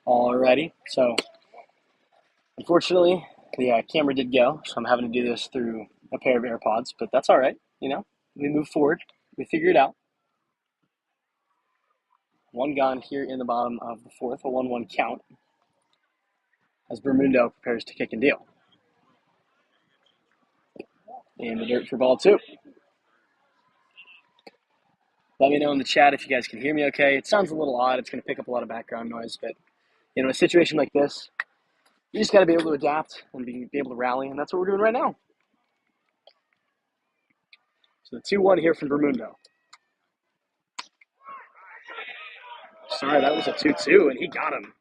Alrighty, so unfortunately, the camera did go, so I'm having to do this through a pair of AirPods, but that's all right. We move forward. We figure it out. One gone here in the bottom of the fourth, a 1-1 count, as Bermundo prepares to kick and deal. In the dirt for ball two. Let me know in the chat if you guys can hear me okay. It sounds a little odd. It's going to pick up a lot of background noise, but a situation like this, you just got to be able to adapt and be able to rally, and that's what we're doing right now. So the 2-1 here from Bermundo. Sorry, that was a 2-2, and he got him.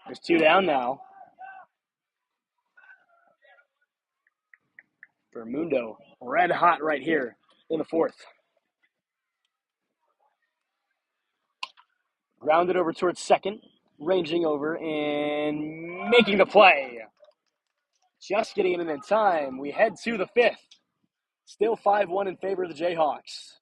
There's 2 down now. Bermundo, red hot right here in the fourth. Grounded over towards second, ranging over and making the play. Just getting it in time. We head to the fifth. Still 5-1 in favor of the Jayhawks.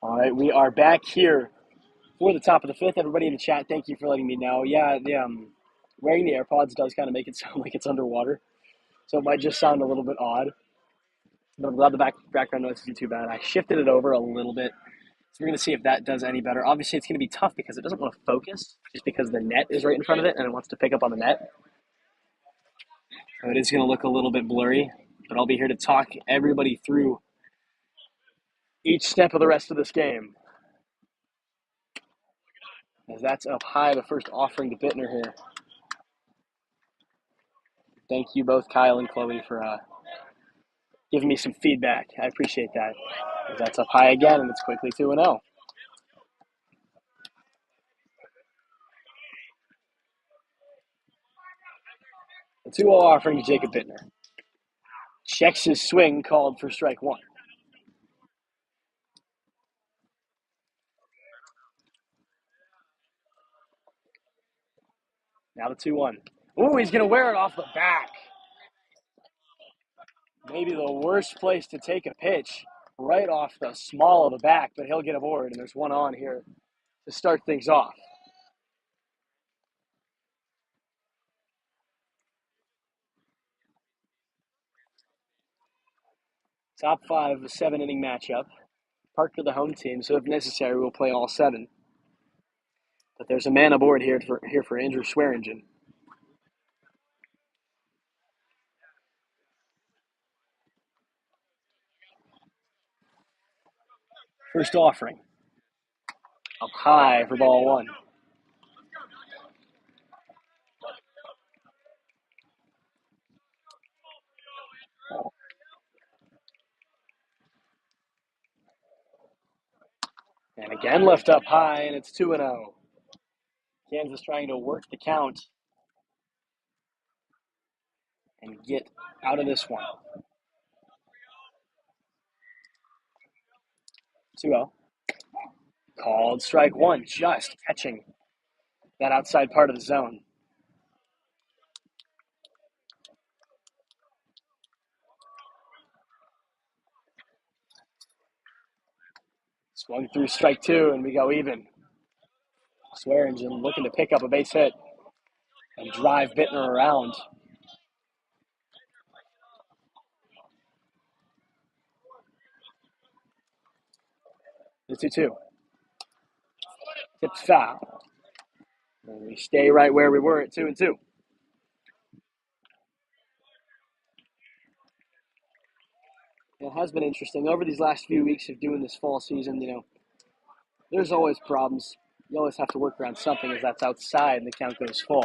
All right, we are back here for the top of the fifth. Everybody in the chat, thank you for letting me know. Yeah, wearing the AirPods does kind of make it sound like it's underwater, so it might just sound a little bit odd. But I'm glad the background noise isn't too bad. I shifted it over a little bit, so we're going to see if that does any better. Obviously, it's going to be tough because it doesn't want to focus, just because the net is right in front of it and it wants to pick up on the net. So it is going to look a little bit blurry, but I'll be here to talk everybody through each step of the rest of this game. As that's up high, the first offering to Bittner here. Thank you both, Kyle and Chloe, for giving me some feedback. I appreciate that. As that's up high again, and it's quickly 2-0. The 2-0 offering to Jacob Bittner. Checks his swing, called for strike one. Now the 2-1. Ooh, he's going to wear it off the back. Maybe the worst place to take a pitch, right off the small of the back, but he'll get aboard, and there's one on here to start things off. Top 5 of a 7-inning matchup. Parker the home team, so if necessary, we'll play all 7. But there's a man aboard here for Andrew Swearingen. First offering. Up high for ball 1. And again left up high, and it's 2-0. Kansas trying to work the count and get out of this one. 2-0. Called strike one, just catching that outside part of the zone. Swung through strike two, and we go even. Swearingen looking to pick up a base hit and drive Bittner around. The 2-2. Tips foul. And we stay right where we were at 2-2. It has been interesting. Over these last few weeks of doing this fall season, there's always problems. You always have to work around something as that's outside and the count goes full.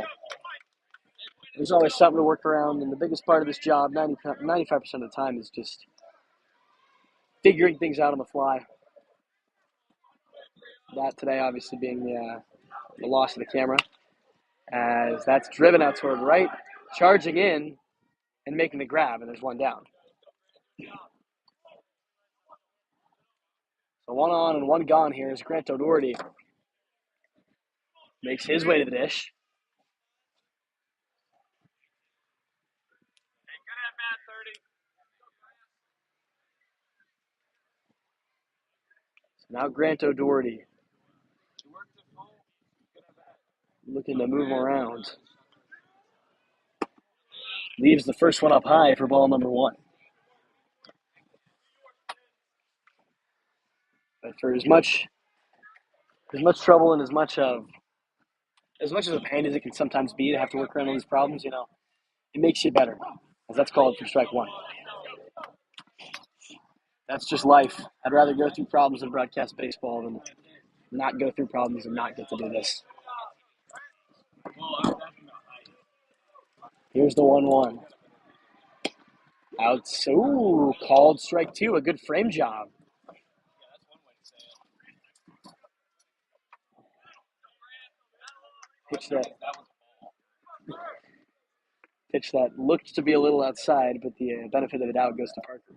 There's always something to work around, and the biggest part of this job, 95% of the time, is just figuring things out on the fly. That today obviously being the loss of the camera, as that's driven out toward right, charging in and making the grab, and there's one down. So one on and one gone here as Grant O'Doherty makes his way to the dish. So now Grant O'Doherty looking to move around. Leaves the first one up high for ball number one. But for as much trouble and as much of a pain as it can sometimes be to have to work around all these problems, it makes you better. As that's called for strike one. That's just life. I'd rather go through problems in broadcast baseball than not go through problems and not get to do this. Here's the 1-1. Out. Ooh, called strike two. A good frame job. Pitch that looked to be a little outside, but the benefit of the doubt goes to Parker.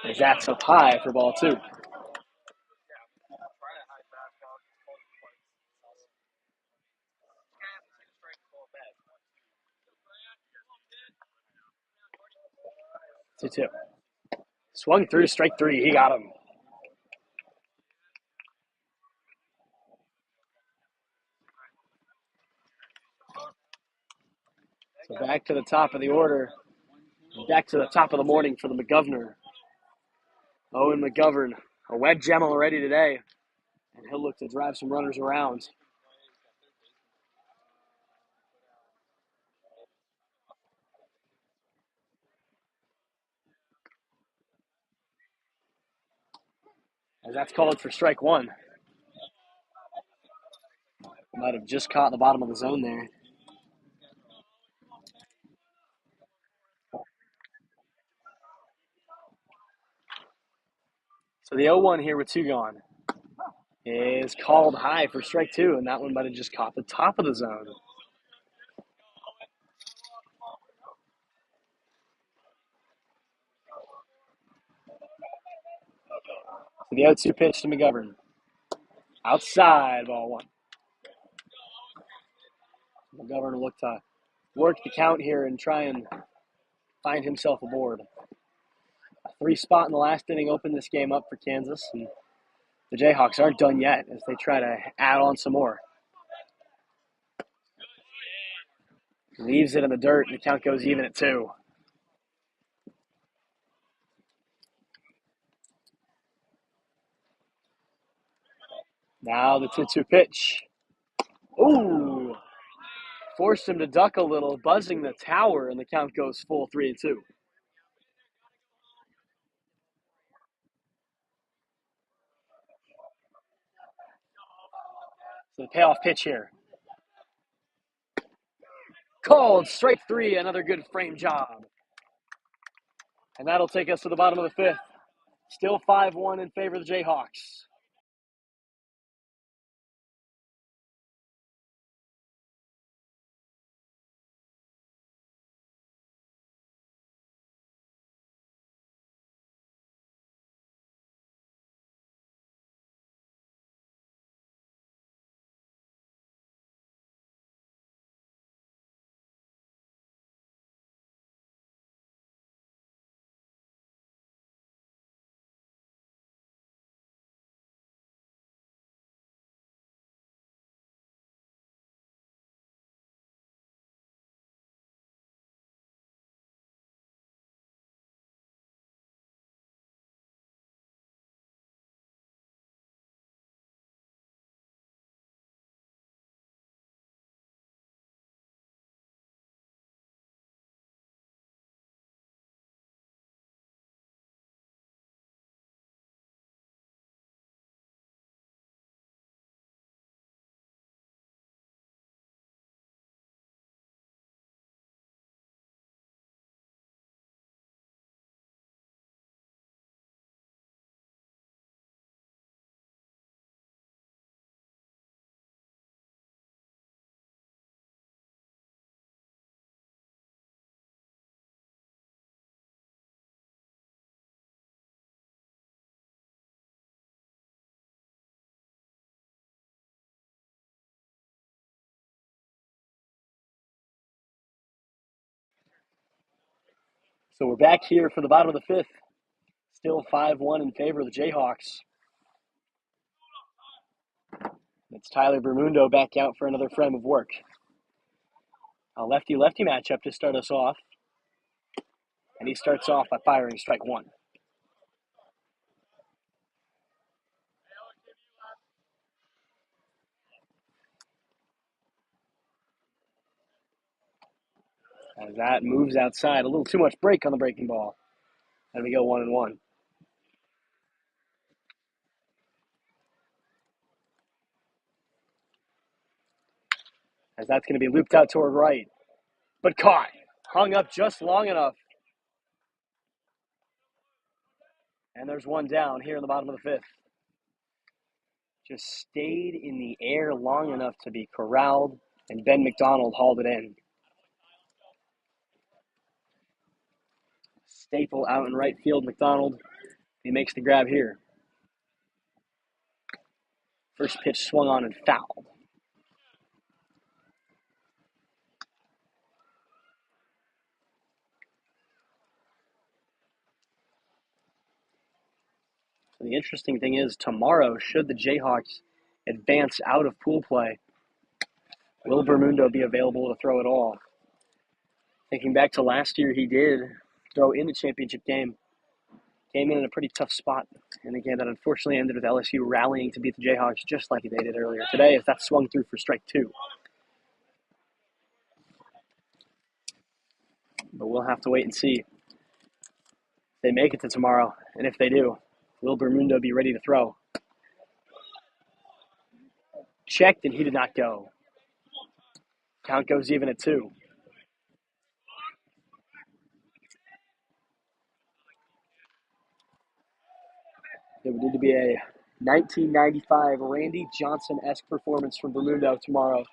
As that's up high for ball two. Two. Swung through strike three. He got him. So back to the top of the order. Back to the top of the morning for the McGovern. Owen McGovern, a wet gem already today. And he'll look to drive some runners around. As that's called for strike one. Might have just caught the bottom of the zone there. So the 0-1 here with two gone is called high for strike two, and that one might have just caught the top of the zone. So the 0-2 pitch to McGovern. Outside, ball one. McGovern looked to work the count here and try and find himself aboard. A three spot in the last inning opened this game up for Kansas, and the Jayhawks aren't done yet as they try to add on some more. Leaves it in the dirt, and the count goes even at two. Now the 2-2 pitch. Ooh! Forced him to duck a little, buzzing the tower, and the count goes full 3-2. So the payoff pitch here. Called strike three, another good frame job. And that'll take us to the bottom of the fifth. Still 5-1 in favor of the Jayhawks. So we're back here for the bottom of the fifth. Still 5-1 in favor of the Jayhawks. It's Tyler Bermundo back out for another frame of work. A lefty-lefty matchup to start us off. And he starts off by firing strike one. As that moves outside, a little too much break on the breaking ball. And we go 1-1. As that's going to be looped out toward right. But caught. Hung up just long enough. And there's one down here in the bottom of the fifth. Just stayed in the air long enough to be corralled, and Ben McDonald hauled it in. Staple out in right field, McDonald. He makes the grab here. First pitch swung on and fouled. So the interesting thing is, tomorrow, should the Jayhawks advance out of pool play, will Bermundo be available to throw it all? Thinking back to last year, he did throw in the championship game. Came in a pretty tough spot. And again, that unfortunately ended with LSU rallying to beat the Jayhawks just like they did earlier today, as that swung through for strike two. But we'll have to wait and see if they make it to tomorrow. And if they do, will Bermundo be ready to throw? Checked, and he did not go. Count goes even at 2. It would need to be a 1995 Randy Johnson-esque performance from Bermundo tomorrow,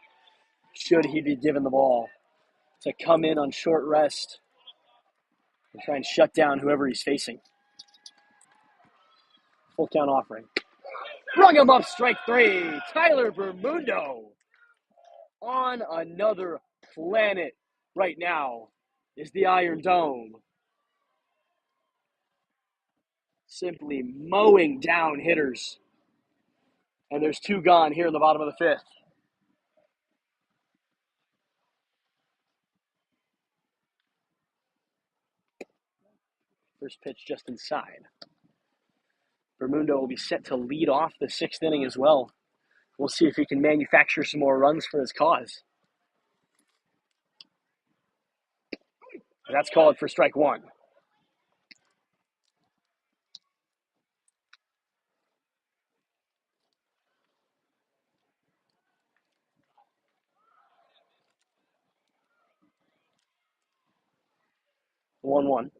should he be given the ball, to come in on short rest and try and shut down whoever he's facing. Full count offering. Rung him up, strike 3. Tyler Bermundo on another planet right now is the Iron Dome. Simply mowing down hitters. And there's 2 gone here in the bottom of the fifth. First pitch just inside. Bermundo will be set to lead off the 6th inning as well. We'll see if he can manufacture some more runs for his cause. That's called for strike 1. One,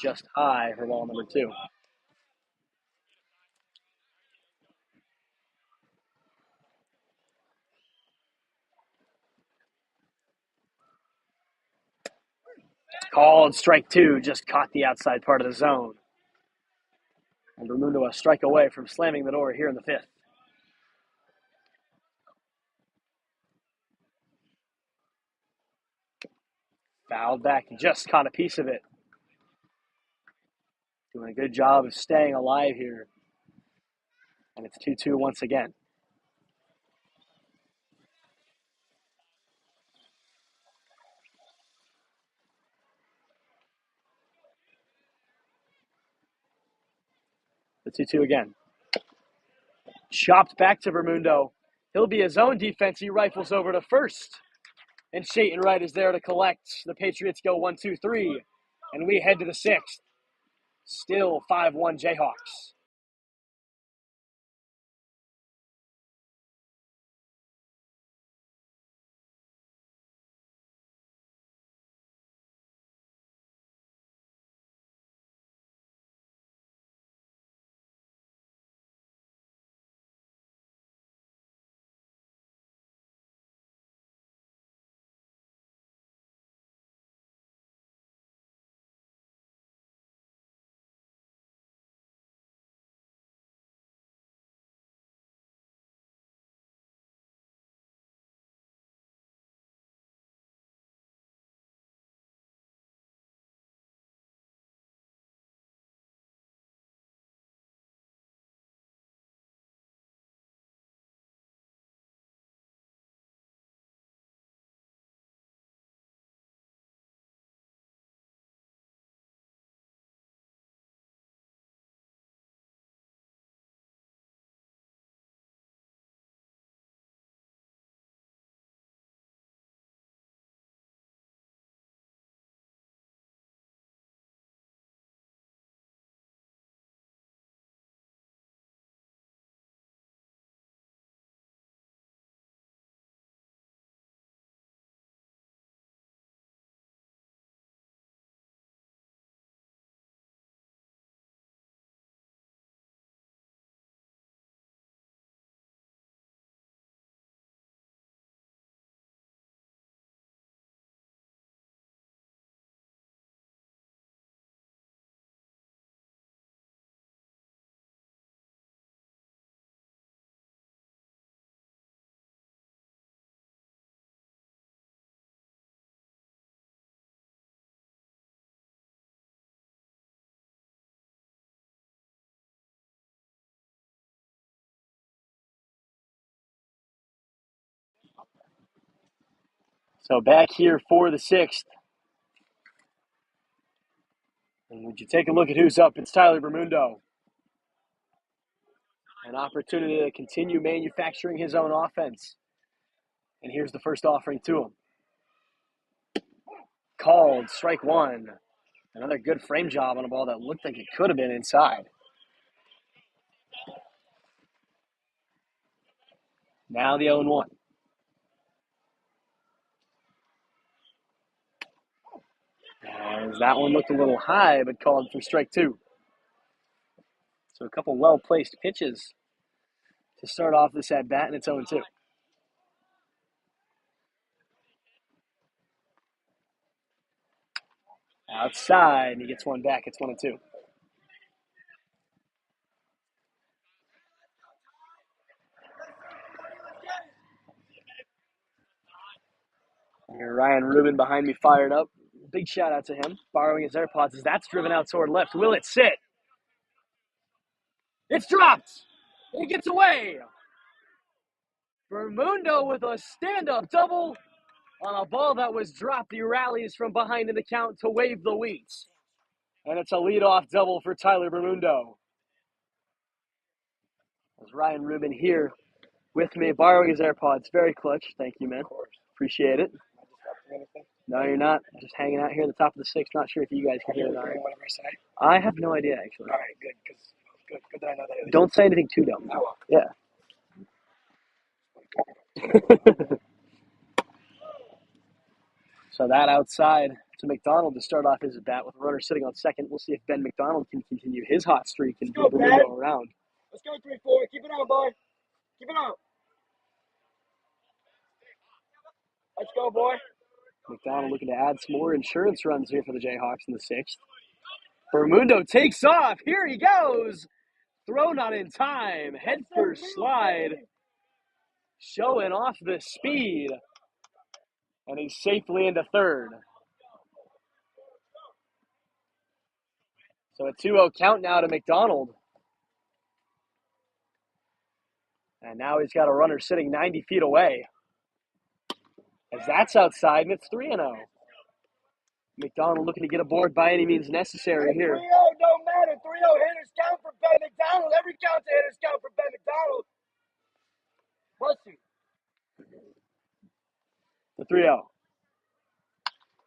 just high for ball number 2. Called strike two, just caught the outside part of the zone. And Raimundo a strike away from slamming the door here in the fifth. Fouled back and just caught a piece of it. Doing a good job of staying alive here. And it's 2-2 once again. The 2-2 again. Chopped back to Raimundo. He'll be his own defense. He rifles over to first. And Shayton Wright is there to collect. The Patriots go 1-2-3. And we head to the sixth. Still 5-1 Jayhawks. So back here for the sixth. And would you take a look at who's up? It's Tyler Raimundo. An opportunity to continue manufacturing his own offense. And here's the first offering to him. Called, strike one. Another good frame job on a ball that looked like it could have been inside. Now the 0-1. As that one looked a little high, but called for strike two. So a couple well-placed pitches to start off this at-bat, and it's 0-2. Outside, and he gets one back. It's 1-2. Here, Ryan Rubin behind me fired up. Big shout out to him. Borrowing his AirPods as that's driven out toward left. Will it sit? It's dropped. It gets away. Raimundo with a stand-up double on a ball that was dropped. He rallies from behind in the count to wave the wheats. And it's a leadoff double for Tyler Raimundo. As Ryan Rubin here with me, borrowing his AirPods. Very clutch. Thank you, man. Appreciate it. No, you're not. Just hanging out here at the top of the sixth. Not sure if you guys can hear that. Whatever I say. I have no idea, actually. All right, good, because good that I know that. Don't say anything too dumb. I will. Yeah. So that outside to McDonald to start off his bat with a runner sitting on second. We'll see if Ben McDonald can continue his hot streak and Let's go, move Ben. around. Let's go 3-4. Keep it on, boy. Keep it on. Let's go, boy. McDonald looking to add some more insurance runs here for the Jayhawks in the 6th. Bermundo takes off. Here he goes. Throw not in time. Head first slide. Showing off the speed. And he's safely into third. So a 2-0 count now to McDonald. And now he's got a runner sitting 90 feet away. As that's outside, and it's 3-0. McDonald looking to get aboard by any means necessary here. 3-0 don't matter. 3-0 hitters count for Ben McDonald. Every count's a hitters count for Ben McDonald. Bless you. The 3-0.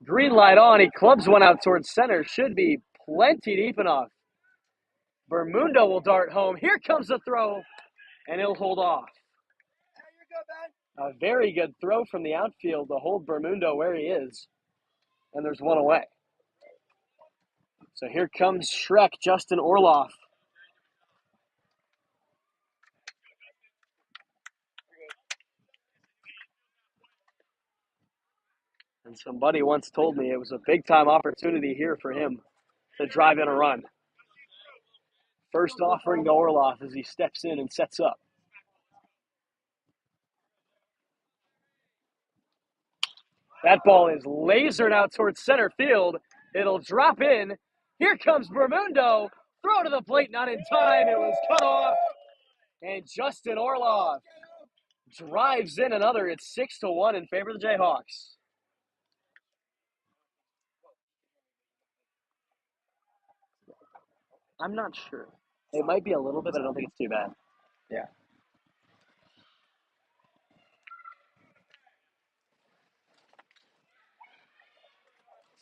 Green light on. He clubs one out towards center. Should be plenty deep enough. Bermundo will dart home. Here comes the throw, and he'll hold off. Hey, you're good, man. A very good throw from the outfield to hold Bermundo where he is. And there's one away. So here comes Shrek, Justin Orloff. And somebody once told me it was a big-time opportunity here for him to drive in a run. First offering to Orloff as he steps in and sets up. That ball is lasered out towards center field. It'll drop in. Here comes Bermundo. Throw to the plate, not in time. It was cut off. And Justin Orloff drives in another. It's 6-1 in favor of the Jayhawks. I'm not sure. It might be a little bit, but I don't think it's too bad. Yeah.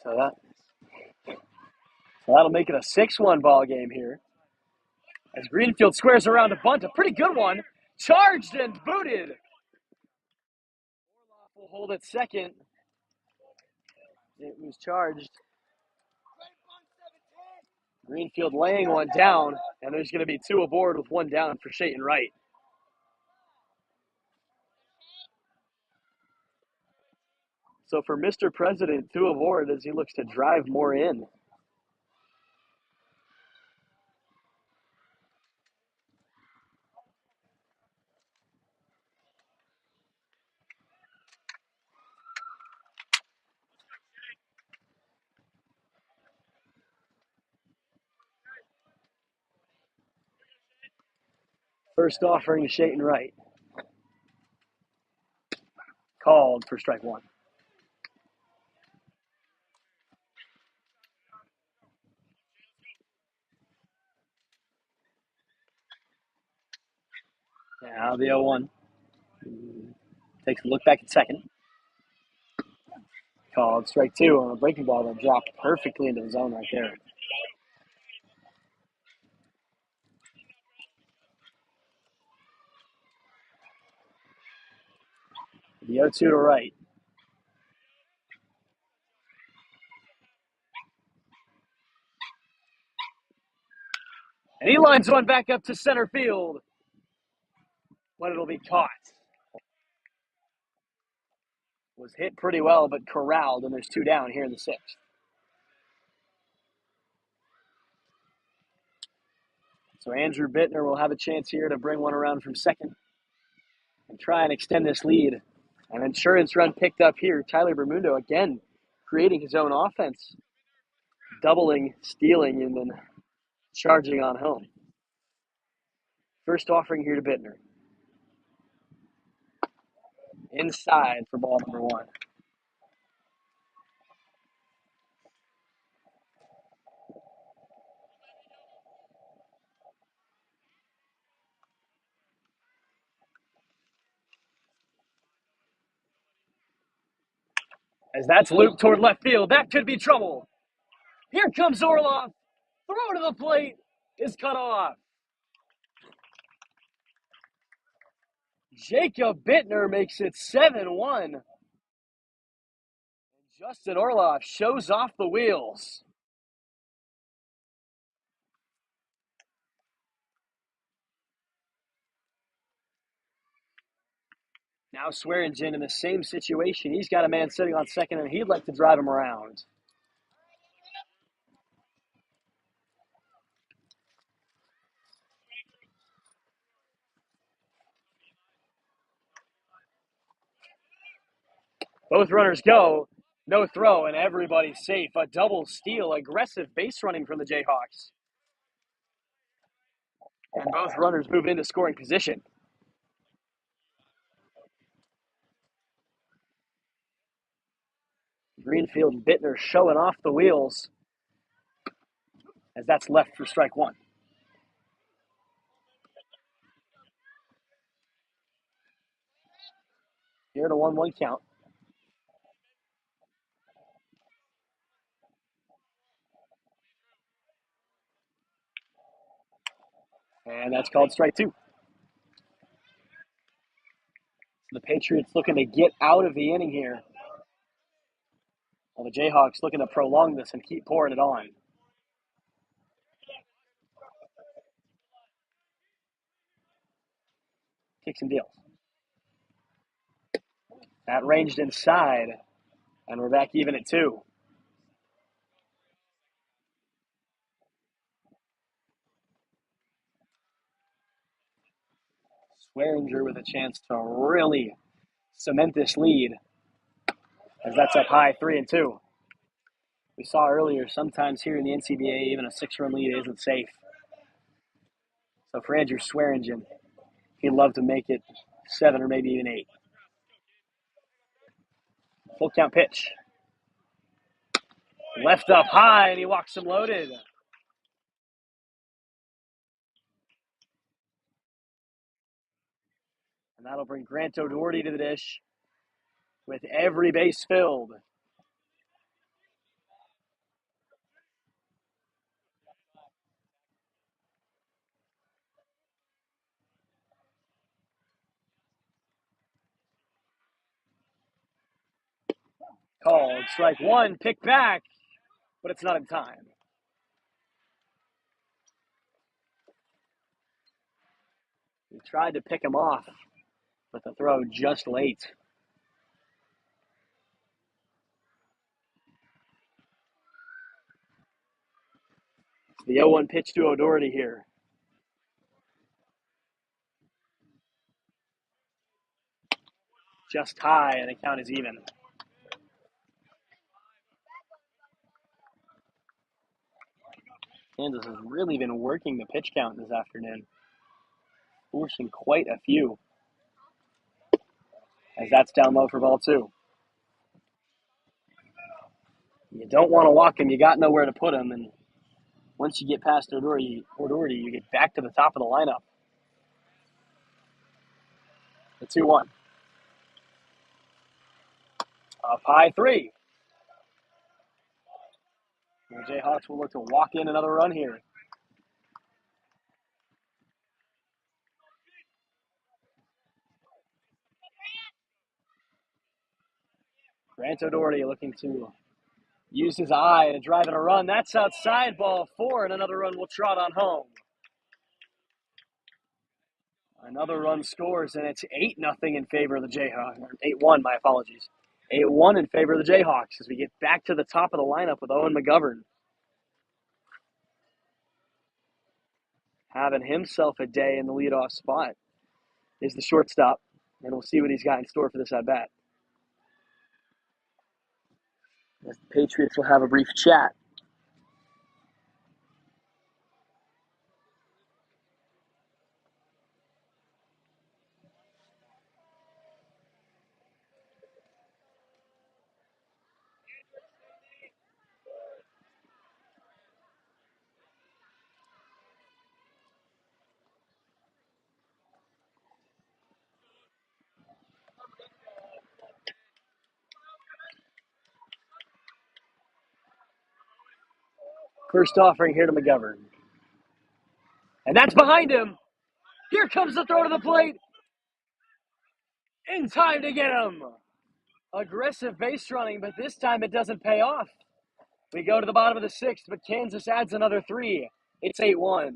So that'll make it a 6-1 ball game here. As Greenfield squares around to bunt, a pretty good one. Charged and booted. Orloff will hold it second. It was charged. Greenfield laying one down, and there's going to be 2 aboard with 1 down for Shayton Wright. So for Mr. President, 2 aboard as he looks to drive more in. First offering to Shayton Wright. Called for strike 1. Now the 0-1. Takes a look back at second. Called strike 2 on a breaking ball that dropped perfectly into the zone right there. The 0-2 to Wright. And he lines one back up to center field. But it'll be caught. Was hit pretty well, but corralled, and there's 2 down here in the 6th. So Andrew Bittner will have a chance here to bring one around from second and try and extend this lead. An insurance run picked up here. Tyler Bermundo again creating his own offense, doubling, stealing, and then charging on home. First offering here to Bittner. Inside for ball number 1. As that's looped toward left field, that could be trouble. Here comes Orloff. Throw to the plate is cut off. Jacob Bittner makes it 7-1. Justin Orloff shows off the wheels. Now Swearingen in the same situation. He's got a man sitting on second, and he'd like to drive him around. Both runners go. No throw, and everybody's safe. A double steal, aggressive base running from the Jayhawks. And both runners move into scoring position. Greenfield and Bittner showing off the wheels as that's left for strike one. Here to 1-1 count. And that's called strike two. The Patriots looking to get out of the inning here. While the Jayhawks looking to prolong this and keep pouring it on. Kicks and deals. That ranged inside, and we're back even at 2. Swearinger with a chance to really cement this lead, as that's up high 3-2. We saw earlier, sometimes here in the NCBA, even a 6-run lead isn't safe. So for Andrew Swearingen, he'd love to make it 7 or maybe even 8. Full count pitch. Left up high, and he walks him loaded. And that'll bring Grant O'Doherty to the dish with every base filled. Called strike one, pick back, but it's not in time. He tried to pick him off, but the throw just late. It's the 0-1 pitch to O'Doherty here. Just high, and the count is even. Kansas has really been working the pitch count this afternoon, forcing quite a few. As that's down low for ball 2. You don't want to walk him. You got nowhere to put him. And once you get past O'Doherty, you get back to the top of the lineup. The 2-1. Up high 3. The Jayhawks will look to walk in another run here. Grant O'Doherty looking to use his eye to drive in a run. That's outside, ball 4, and another run will trot on home. Another run scores, and it's 8-0 in favor of the Jayhawks. 8-1, my apologies. 8-1 in favor of the Jayhawks as we get back to the top of the lineup with Owen McGovern. Having himself a day in the leadoff spot is the shortstop, and we'll see what he's got in store for this at-bat. As the Patriots will have a brief chat. First offering here to McGovern. And that's behind him. Here comes the throw to the plate. In time to get him. Aggressive base running, but this time it doesn't pay off. We go to the bottom of the 6th, but Kansas adds another 3. It's 8-1.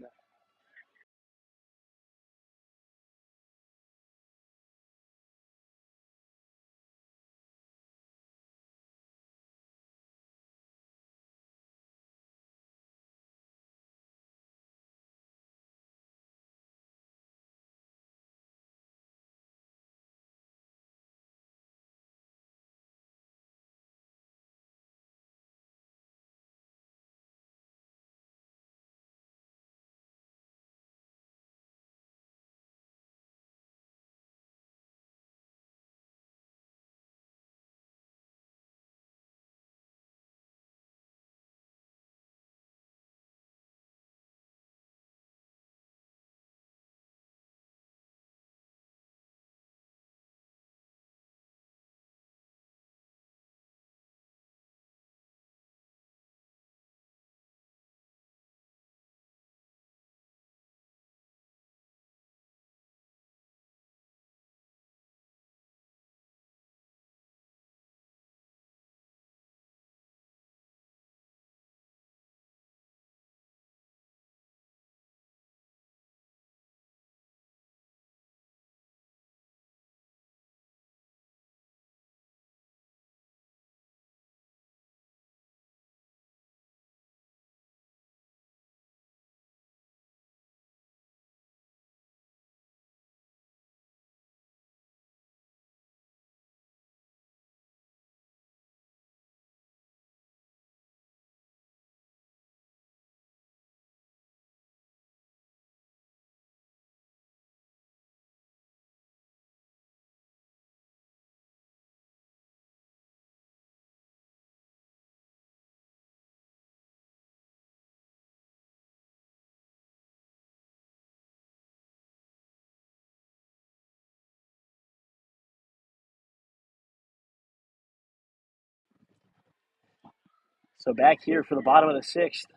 So back here for the bottom of the sixth.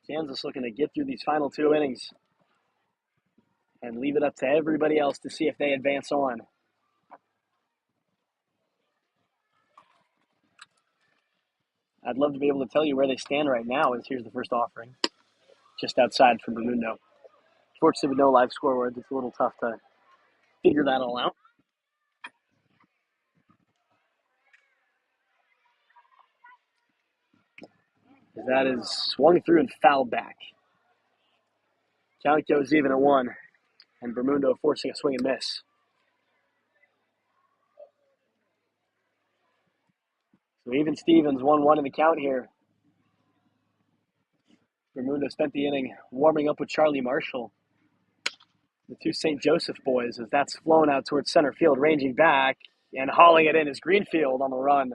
Kansas looking to get through these final 2 innings and leave it up to everybody else to see if they advance on. I'd love to be able to tell you where they stand right now as here's the first offering, just outside from Bermundo. Fortunately, with no live scoreboards, it's a little tough to figure that all out. That is swung through and fouled back. Count goes even at 1, and Bermundo forcing a swing and miss. So even Stevens 1-1 in the count here. Bermundo spent the inning warming up with Charlie Marshall, the 2 St. Joseph boys, as that's flown out towards center field, ranging back and hauling it in is Greenfield on the run.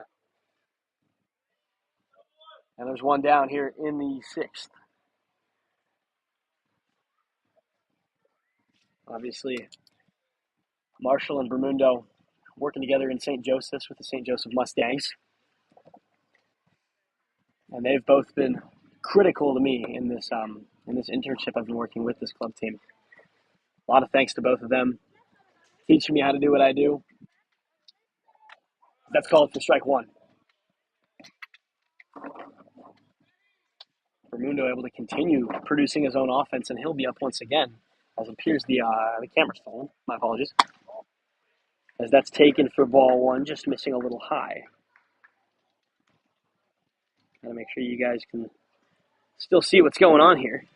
And there's 1 down here in the 6th. Obviously, Marshall and Bermundo working together in St. Joseph's with the St. Joseph Mustangs. And they've both been critical to me in this internship I've been working with this club team. A lot of thanks to both of them, teaching me how to do what I do. That's called for strike 1. Bermundo able to continue producing his own offense, and he'll be up once again, as it appears the camera's fallen. My apologies. As that's taken for ball 1, just missing a little high. Gotta make sure you guys can still see what's going on here.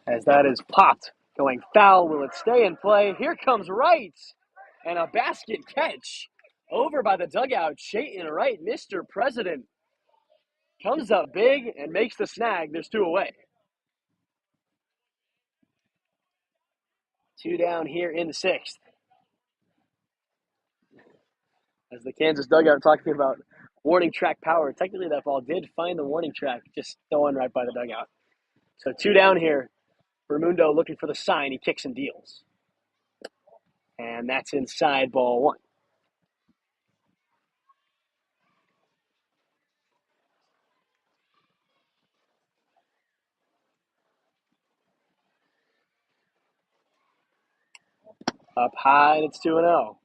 As that is popped, going foul. Will it stay in play? Here comes Wright, and a basket catch over by the dugout. Chayton Wright, Mr. President, comes up big and makes the snag. There's 2 away. 2 down here in the 6th. As the Kansas dugout talking about warning track power. Technically, that ball did find the warning track, just thrown right by the dugout. So 2 down here. Bermundo looking for the sign. He kicks and deals. And that's inside ball 1. Up high, and it's 2-0.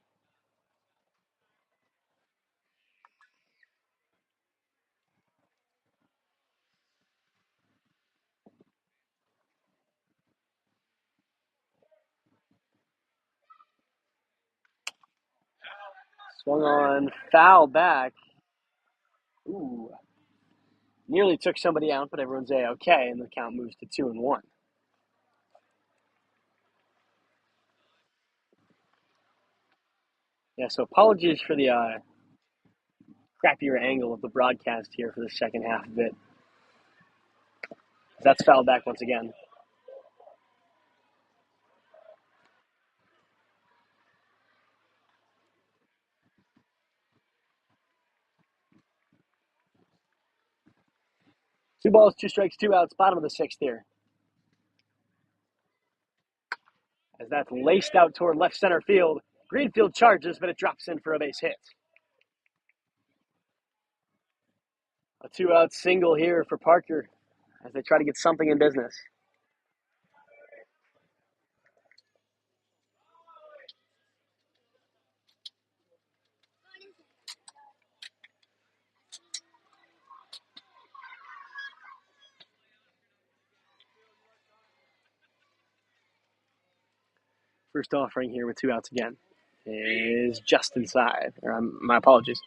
Swung on, foul back. Ooh. Nearly took somebody out, but everyone's A-okay, and the count moves to 2-1. Yeah, so apologies for the crappier angle of the broadcast here for the second half of it. That's fouled back once again. Two balls, 2 strikes, 2 outs, bottom of the 6th here. As that's laced out toward left center field. Greenfield charges, but it drops in for a base hit. A 2-out single here for Parker as they try to get something in business. First offering here with 2 outs again is just inside. Or my apologies.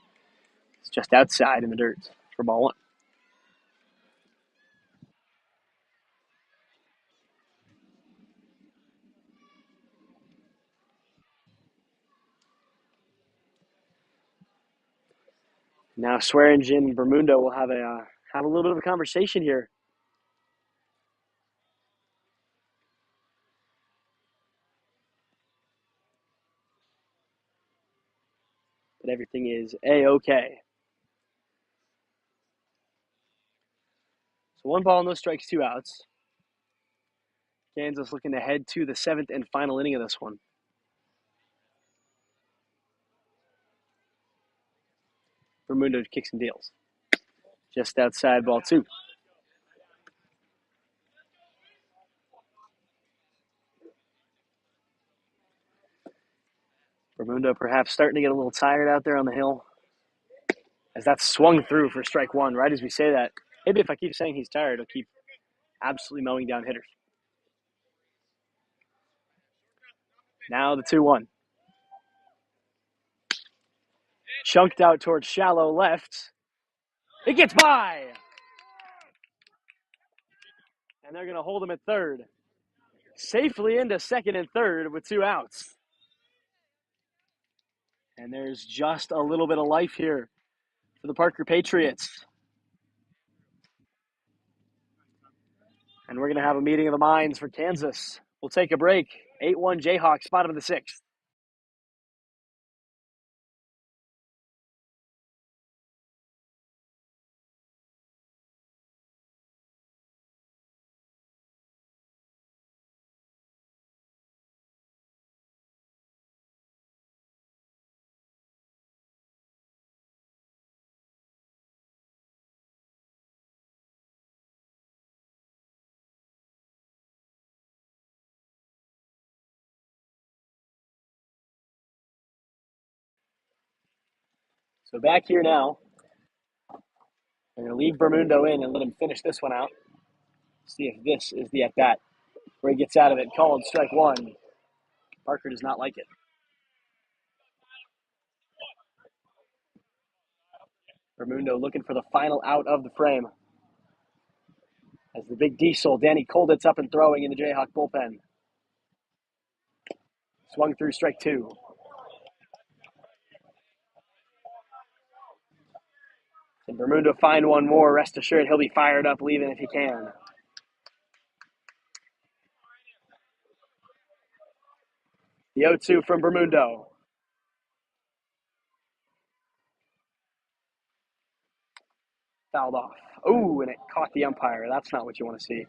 It's just outside in the dirt for ball 1. Now Swearingen and Bermundo will have a little bit of a conversation here. But everything is A-okay. So 1 ball, no strikes, 2 outs. Kansas looking to head to the 7th and final inning of this one. Bermundo kicks and deals. Just outside ball 2. Bermundo perhaps starting to get a little tired out there on the hill. As that's swung through for strike 1, right as we say that. Maybe if I keep saying he's tired, he'll keep absolutely mowing down hitters. Now the 2-1. Chunked out towards shallow left. It gets by! And they're going to hold him at third. Safely into second and third with 2 outs. And there's just a little bit of life here for the Parker Patriots. And we're going to have a meeting of the minds for Kansas. We'll take a break. 8-1 Jayhawks, bottom of the 6th. So back here now. We're going to leave Bermundo in and let him finish this one out. See if this is the at-bat where he gets out of it. Called strike 1. Parker does not like it. Bermundo looking for the final out of the frame. As the big diesel, Danny Kolditz up and throwing in the Jayhawk bullpen. Swung through strike 2. Can Bermundo find one more? Rest assured he'll be fired up leaving if he can. The 0-2 from Bermundo. Fouled off. Oh, and it caught the umpire. That's not what you want to see.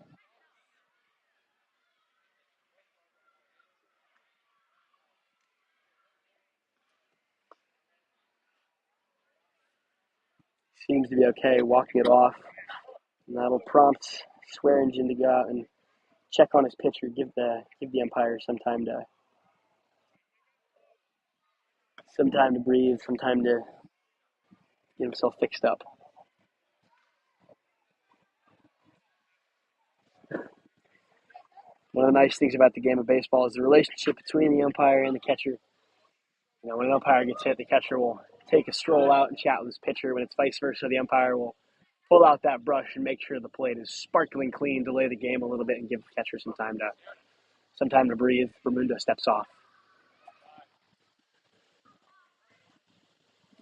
Seems to be okay walking it off. And that'll prompt Swearingen to go out and check on his pitcher, give the umpire some time to breathe, some time to get himself fixed up. One of the nice things about the game of baseball is the relationship between the umpire and the catcher. You know, when an umpire gets hit, the catcher will take a stroll out and chat with his pitcher. When it's vice versa, the umpire will pull out that brush and make sure the plate is sparkling clean, delay the game a little bit, and give the catcher some time to breathe. Bermundo steps off.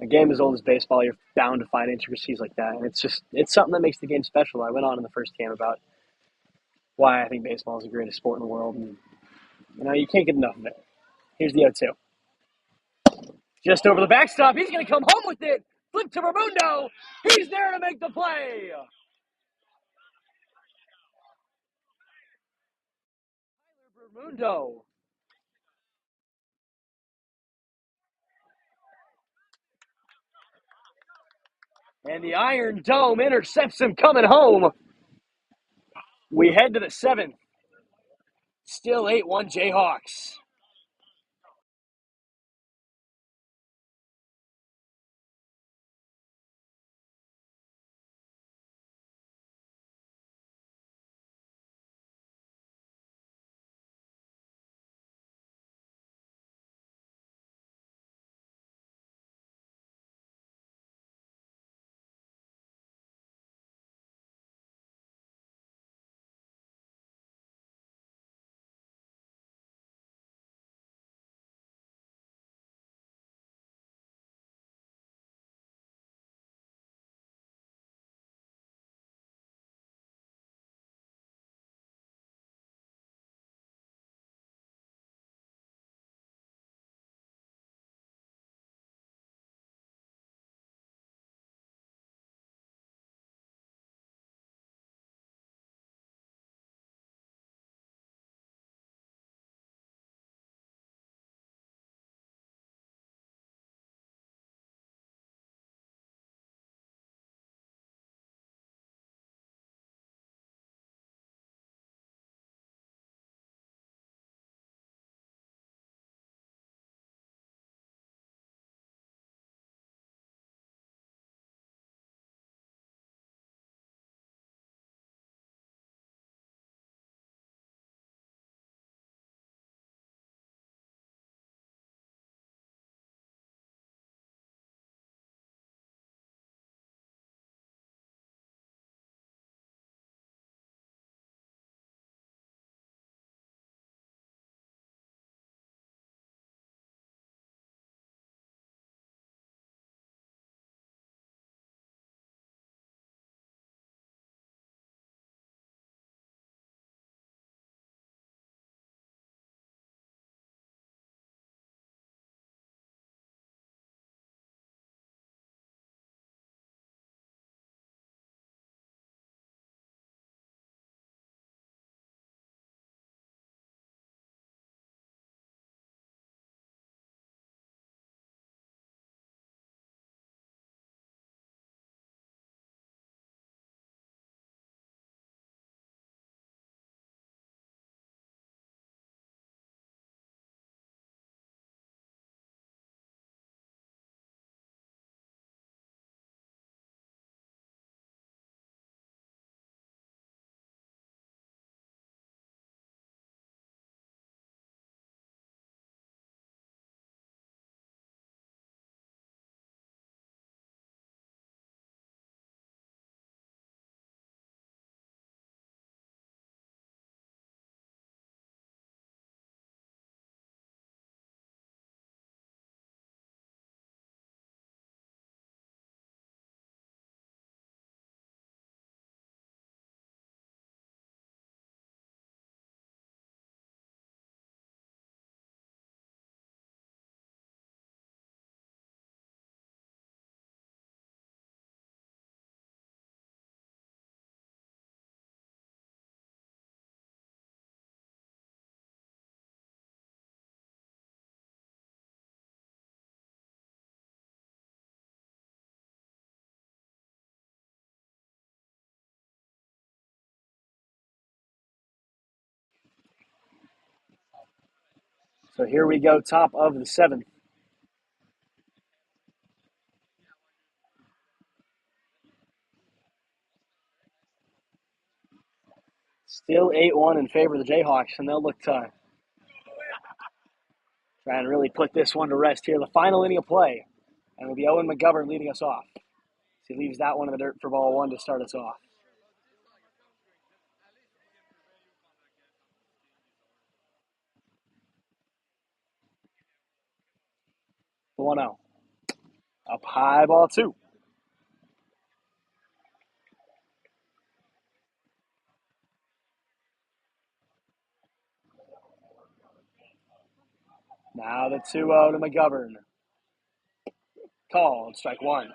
A game as old as baseball, you're bound to find intricacies like that. And it's something that makes the game special. I went on in the first game about why I think baseball is the greatest sport in the world. And, you can't get enough of it. Here's the 0-2. Just over the backstop. He's going to come home with it. Flip to Bermundo. He's there to make the play. Bermundo. And the Iron Dome intercepts him coming home. We head to the 7th. Still 8-1 Jayhawks. So here we go, top of the 7th. Still 8-1 in favor of the Jayhawks, and they'll look to try and really put this one to rest here. The final inning of play, and it'll be Owen McGovern leading us off. He leaves that one in the dirt for ball 1 to start us off. The 1-0. Up high, ball 2. Now the 2-0 to McGovern. Called, strike 1.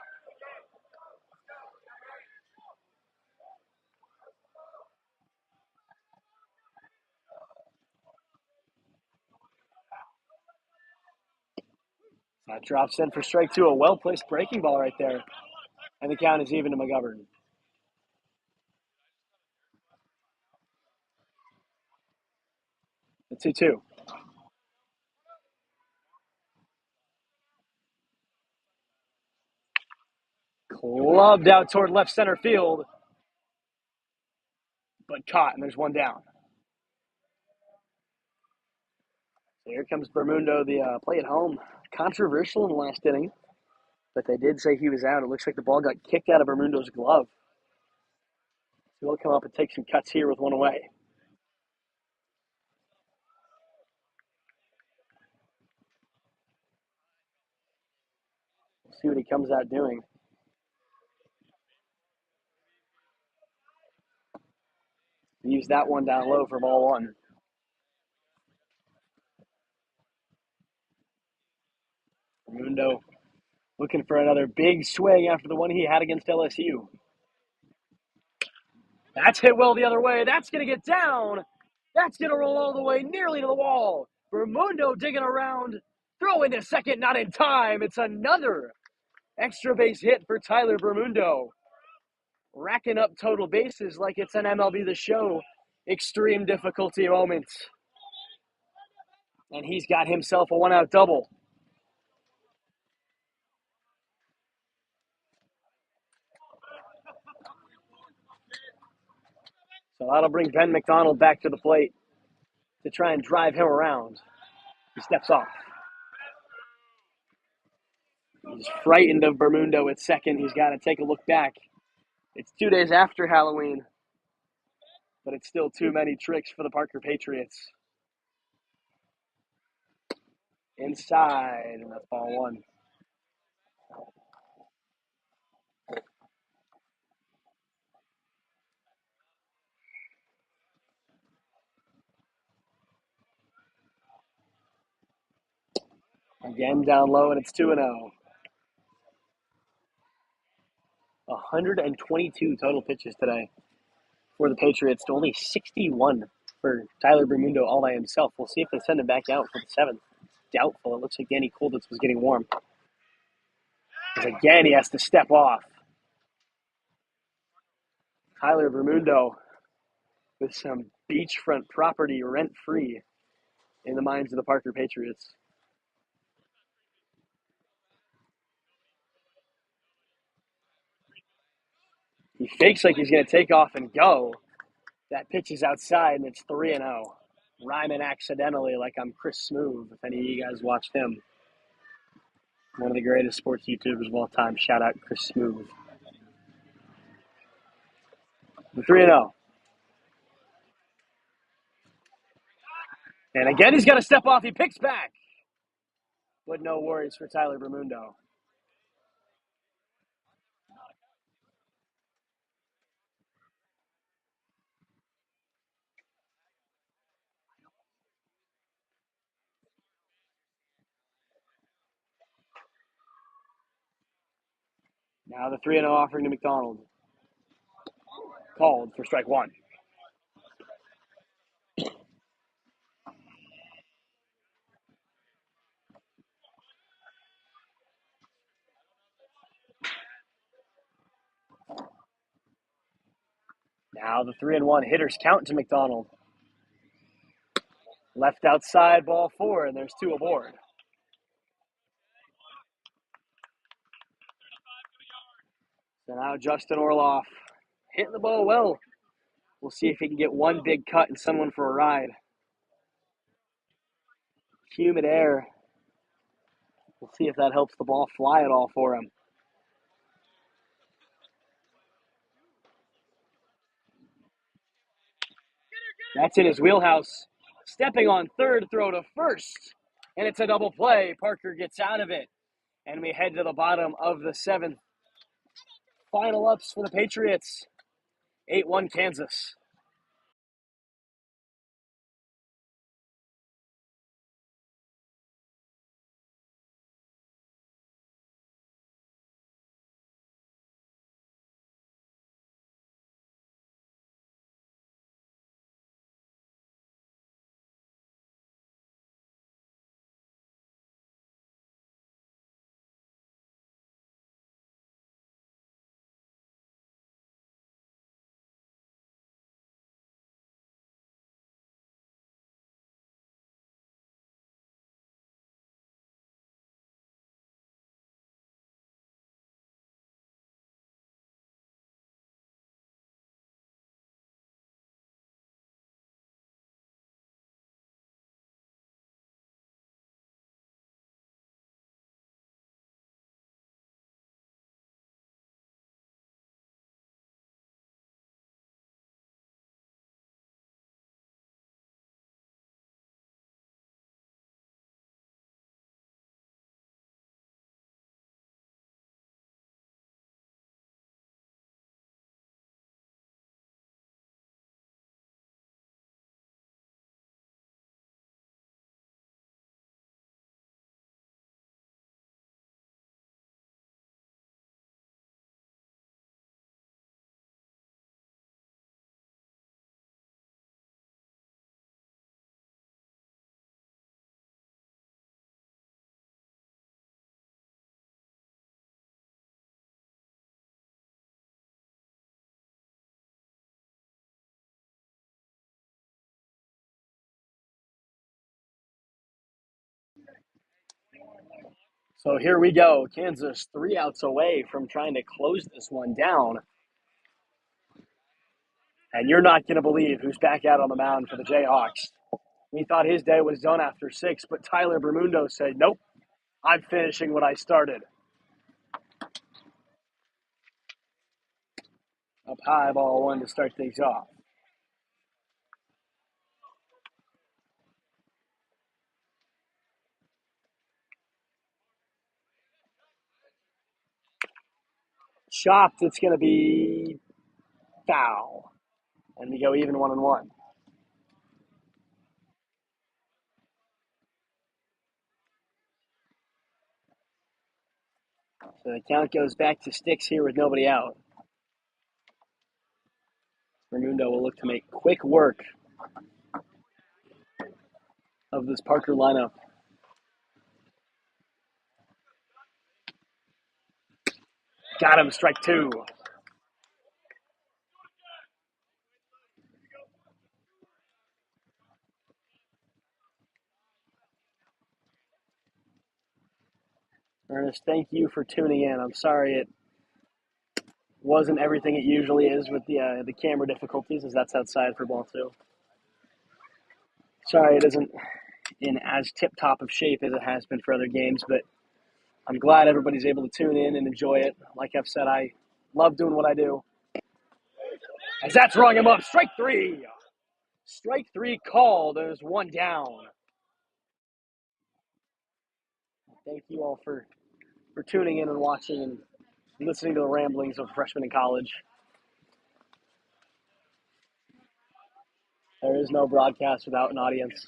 That drops in for strike 2. A well-placed breaking ball right there. And the count is even to McGovern. The 2-2. Clubbed out toward left center field, but caught, and there's one down. So here comes Bermundo, the play at home. Controversial in the last inning, but they did say he was out. It looks like the ball got kicked out of Bermundo's glove. So he'll come up and take some cuts here with one away. We'll see what he comes out doing. Leaves that one down low for ball 1. Bermundo looking for another big swing after the one he had against LSU. That's hit well the other way. That's going to get down. That's going to roll all the way nearly to the wall. Bermundo digging around. Throw into second, not in time. It's another extra base hit for Tyler Bermundo. Racking up total bases like it's an MLB The Show extreme difficulty moment. And he's got himself a 1-out double. So that'll bring Ben McDonald back to the plate to try and drive him around. He steps off. He's frightened of Bermundo at second. He's got to take a look back. It's 2 days after Halloween, but it's still too many tricks for the Parker Patriots. Inside, and that's ball 1. Again down low, and it's 2-0. 122 total pitches today for the Patriots to only 61 for Tyler Bermundo all by himself. We'll see if they send him back out for the 7th. Doubtful. It looks like Danny Colditz was getting warm. Because again, he has to step off. Tyler Bermundo with some beachfront property rent-free in the minds of the Parker Patriots. He fakes like he's going to take off and go. That pitch is outside, and it's 3-0. Rhyming accidentally like I'm Chris Smooth, if any of you guys watched him. One of the greatest sports YouTubers of all time. Shout out Chris Smooth. The 3-0. And again, he's got to step off. He picks back. But no worries for Tyler Bermundo. Now the 3-0 offering to McDonald. Called for strike 1. Now the 3-1 hitters count to McDonald. Left outside, ball 4, and there's 2 aboard. So now Justin Orloff hitting the ball well. We'll see if he can get one big cut and send one for a ride. Humid air. We'll see if that helps the ball fly at all for him. That's in his wheelhouse. Stepping on third, throw to first. And it's a double play. Parker gets out of it. And we head to the bottom of the 7th. Final ups for the Patriots. 8-1 Kansas. So here we go. Kansas 3 outs away from trying to close this one down. And you're not going to believe who's back out on the mound for the Jayhawks. We thought his day was done after 6, but Tyler Bermundo said, nope, I'm finishing what I started. Up high, ball 1 to start things off. Chopped, it's going to be foul. And we go even 1-1. So the count goes back to sticks here with nobody out. Bermundo will look to make quick work of this Parker lineup. Got him, strike 2. Ernest, thank you for tuning in. I'm sorry it wasn't everything it usually is with the camera difficulties, as that's outside for ball 2. Sorry it isn't in as tip-top of shape as it has been for other games, but I'm glad everybody's able to tune in and enjoy it. Like I've said, I love doing what I do. As that's rung him up, strike 3. Strike 3 called. There's 1 down. Thank you all for tuning in and watching and listening to the ramblings of freshmen in college. There is no broadcast without an audience.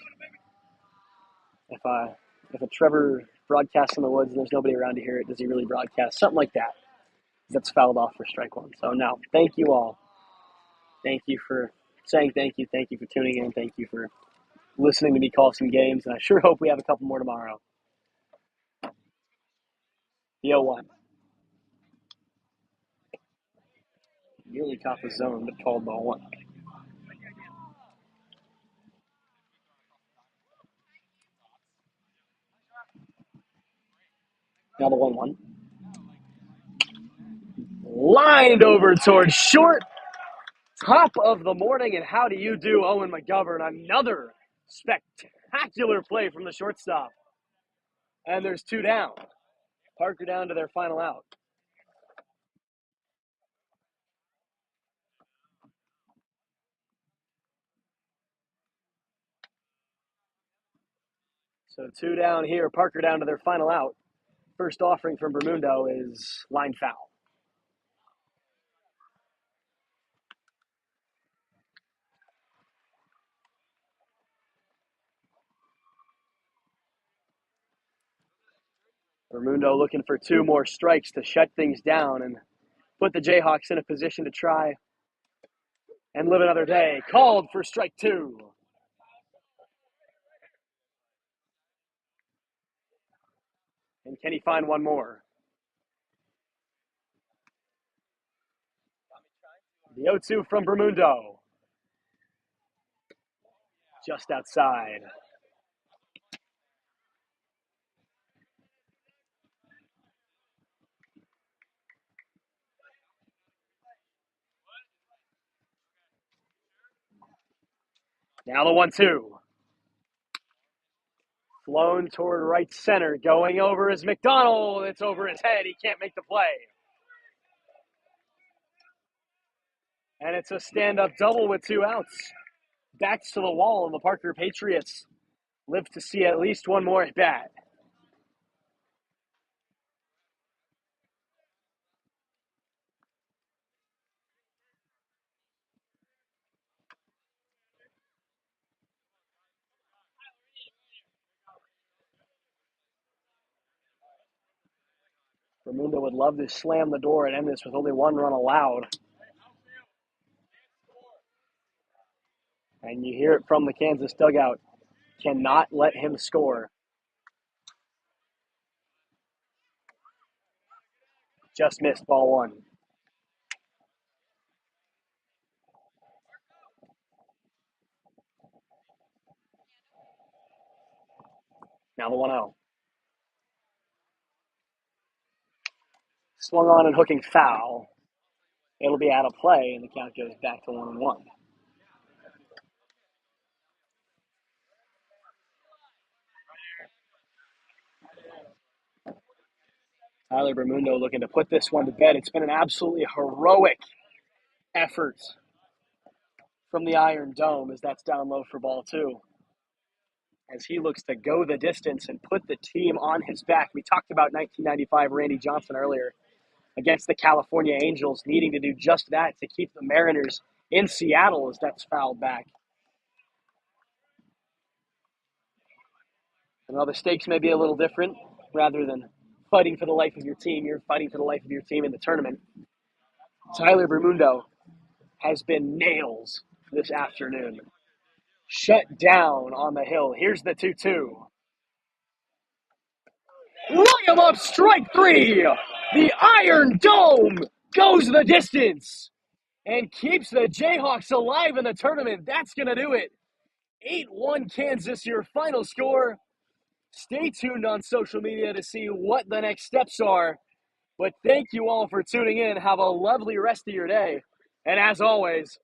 If a Trevor broadcasts in the woods and there's nobody around to hear it, does he really broadcast? Something like that. That's fouled off for strike 1. So now, thank you all. Thank you for saying thank you. Thank you for tuning in. Thank you for listening to me call some games. And I sure hope we have a couple more tomorrow. The 0-1. Nearly caught the zone, but called ball 1. 1-1. Lined over towards short. Top of the morning, and how do you do, Owen McGovern? Another spectacular play from the shortstop. And there's 2 down. Parker down to their final out. So 2 down here, Parker down to their final out. First offering from Bermundo is line foul. Bermundo looking for 2 more strikes to shut things down and put the Jayhawks in a position to try and live another day. Called for strike 2. And can he find one more? The 0-2 from Bermundo. Just outside. Now the 1-2. Flown toward right center. Going over is McDonald. It's over his head. He can't make the play. And it's a stand-up double with 2 outs. Backs to the wall, and the Parker Patriots live to see at least one more at bat. Bermundo would love to slam the door and end this with only 1 run allowed. And you hear it from the Kansas dugout. Cannot let him score. Just missed ball 1. Now the 1-0. Swung on and hooking foul. It'll be out of play, and the count goes back to 1-1. Tyler Bermundo looking to put this one to bed. It's been an absolutely heroic effort from the Iron Dome as that's down low for ball 2. As he looks to go the distance and put the team on his back. We talked about 1995 Randy Johnson earlier against the California Angels needing to do just that to keep the Mariners in Seattle as that's fouled back. And while the stakes may be a little different, rather than fighting for the life of your team, you're fighting for the life of your team in the tournament. Tyler Bermundo has been nails this afternoon. Shut down on the hill. Here's the 2-2. Look him up, strike 3. The Iron Dome goes the distance and keeps the Jayhawks alive in the tournament. That's going to do it. 8-1 Kansas, your final score. Stay tuned on social media to see what the next steps are. But thank you all for tuning in. Have a lovely rest of your day. And as always,